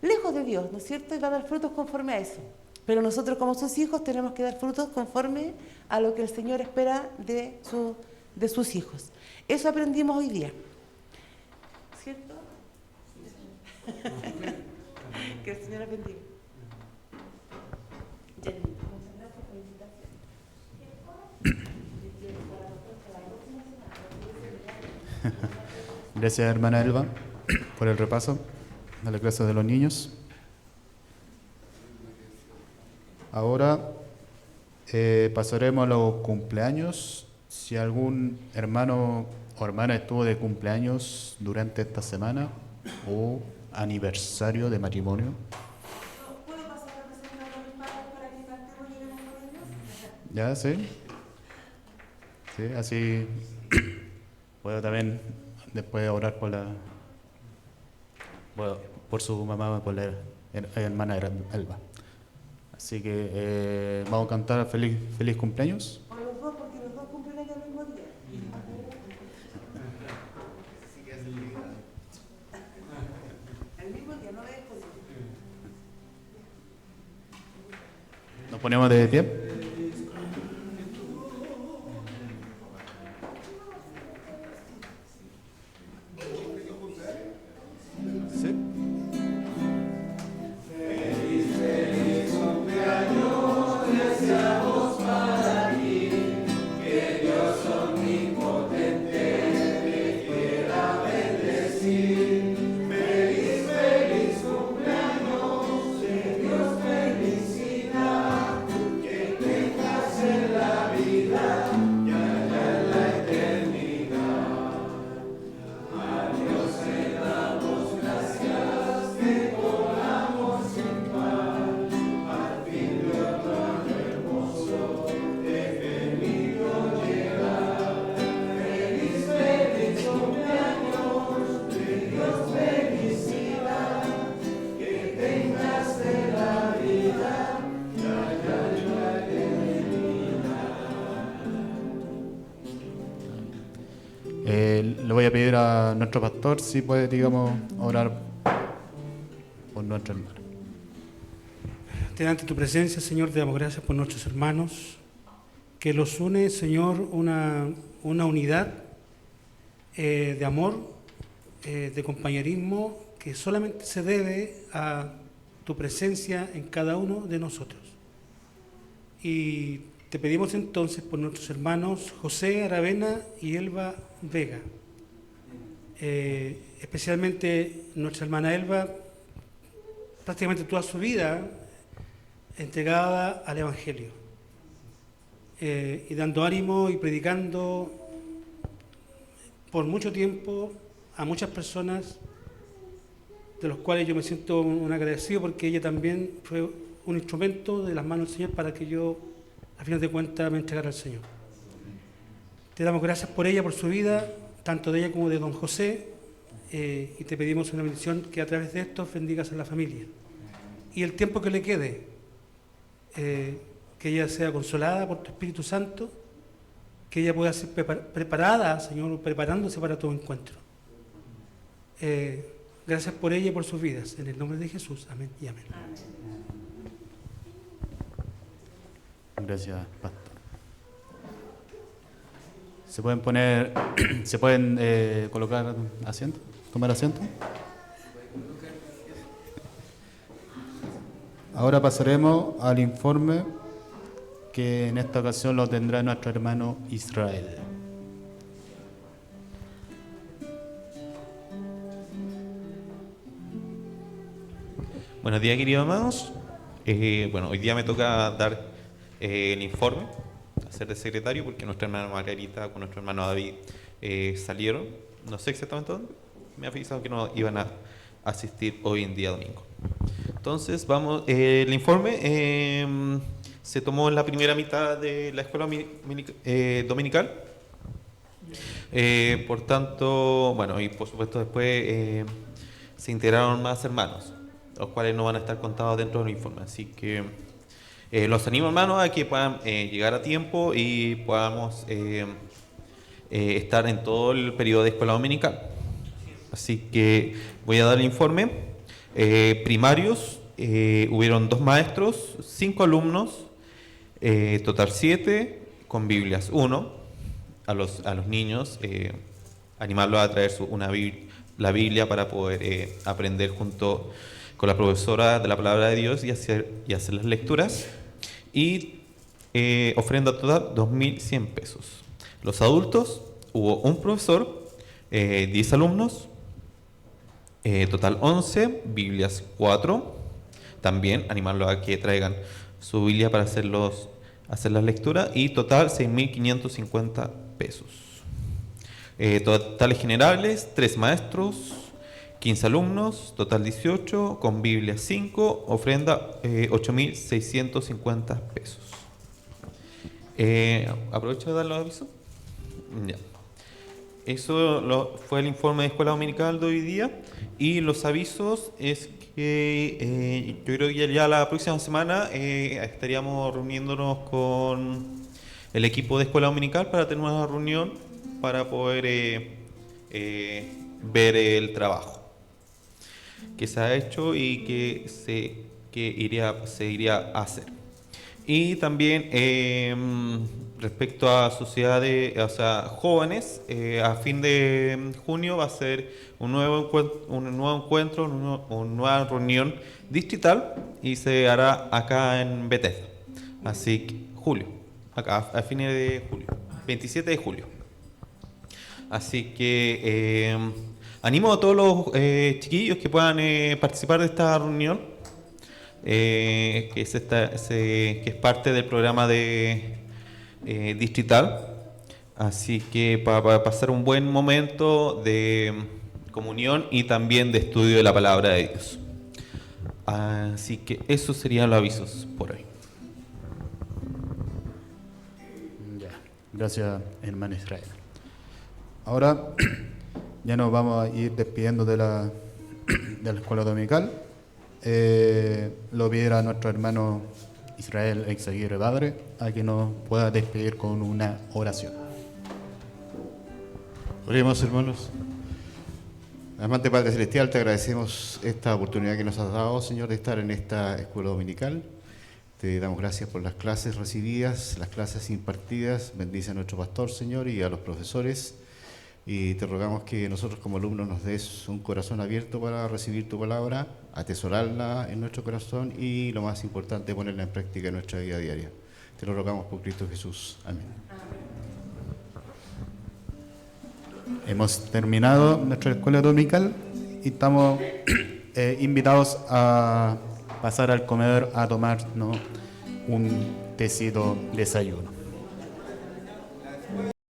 lejos de Dios, ¿no es cierto? Y va a dar frutos conforme a eso. Pero nosotros como sus hijos tenemos que dar frutos conforme a lo que el Señor espera de sus hijos. Eso aprendimos hoy día, ¿cierto? Que el Señor los bendiga. Muchas gracias por la invitación. Gracias, hermana Elba, por el repaso de la clase de los niños. Ahora pasaremos a los cumpleaños. Si algún hermano o hermana estuvo de cumpleaños durante esta semana o aniversario de matrimonio. ¿Puedo pasar a presentar a mis padres para que cantemos y oremos por ellos? ¿Ya? ¿Sí? Sí, así puedo también después orar por por su mamá, por la hermana Elba. Así que vamos a cantar feliz cumpleaños. Por los dos, porque los dos cumplen el mismo día. El mismo día, no es posible. Nos ponemos de pie. Sí. Le voy a pedir a nuestro pastor si puede, digamos, orar por nuestro hermano. Delante de tu presencia, Señor, te damos gracias por nuestros hermanos, que los une, Señor, una unidad de amor, de compañerismo, que solamente se debe a tu presencia en cada uno de nosotros. Y te pedimos entonces por nuestros hermanos José Aravena y Elba Vega. Especialmente nuestra hermana Elba, prácticamente toda su vida entregada al Evangelio, y dando ánimo y predicando por mucho tiempo a muchas personas, de los cuales yo me siento un agradecido, porque ella también fue un instrumento de las manos del Señor para que yo, a final de cuentas, me entregara al Señor. Te damos gracias por ella, por su vida, tanto de ella como de don José, y te pedimos una bendición que a través de esto bendigas a la familia. Y el tiempo que le quede, que ella sea consolada por tu Espíritu Santo, que ella pueda ser preparada, Señor, preparándose para tu encuentro. Gracias por ella y por sus vidas. En el nombre de Jesús. Amén y amén. Gracias, pastor. ¿Se pueden colocar asiento? ¿Tomar asiento? Ahora pasaremos al informe que en esta ocasión lo tendrá nuestro hermano Israel. Buenos días, queridos hermanos. Hoy día me toca dar el informe, hacer de secretario, porque nuestra hermana Margarita con nuestro hermano David salieron, no sé exactamente dónde, me avisaron que no iban a asistir hoy en día domingo. Entonces, el informe se tomó en la primera mitad de la escuela dominical. Por tanto, y por supuesto después se integraron más hermanos, los cuales no van a estar contados dentro del informe. Así que los animo, hermanos, a que puedan llegar a tiempo y podamos estar en todo el periodo de escuela dominical. Así que voy a dar el informe. Primarios, hubieron 2 maestros, 5 alumnos, total 7, con Biblias 1. A los niños, animarlos a traer la Biblia para poder aprender junto con la profesora de la palabra de Dios y hacer las lecturas. Y ofrenda total 2.100 pesos. Los adultos, hubo un profesor, 10 alumnos, total 11, Biblias 4. También animarlos a que traigan su Biblia para hacer las lecturas, y total 6.550 pesos. Totales generales, 3 maestros, 15 alumnos, total 18, con Biblia 5, ofrenda 8.650 pesos. Aprovecho de dar los avisos. Ya. Eso fue el informe de escuela dominical de hoy día, y los avisos es que yo creo que ya la próxima semana estaríamos reuniéndonos con el equipo de escuela dominical para tener una reunión para poder ver el trabajo que se ha hecho y que se iría a hacer. Y también respecto a sociedades, o sea, jóvenes, a fin de junio va a ser un nuevo encuentro, una nueva reunión distrital, y se hará acá en Bethesda. Así que julio, acá a fines de julio, 27 de julio. Así que animo a todos los chiquillos que puedan participar de esta reunión. Que es parte del programa de distrital, así que para pasar un buen momento de comunión y también de estudio de la palabra de Dios. Así que esos serían los avisos por hoy. Ya, gracias, hermano Israel. Ahora ya nos vamos a ir despidiendo de la escuela dominical. Lo pidiera a nuestro hermano Israel Exaguirre Padre a que nos pueda despedir con una oración. Oremos, hermanos. Amante Padre Celestial, te agradecemos esta oportunidad que nos has dado, Señor, de estar en esta escuela dominical. Te damos gracias por las clases recibidas, las clases impartidas. Bendice a nuestro pastor, Señor, y a los profesores. Y te rogamos que nosotros como alumnos nos des un corazón abierto para recibir tu palabra, atesorarla en nuestro corazón y, lo más importante, ponerla en práctica en nuestra vida diaria. Te lo rogamos por Cristo Jesús. Amén. Hemos terminado nuestra escuela dominical y estamos invitados a pasar al comedor a tomarnos un tecito desayuno.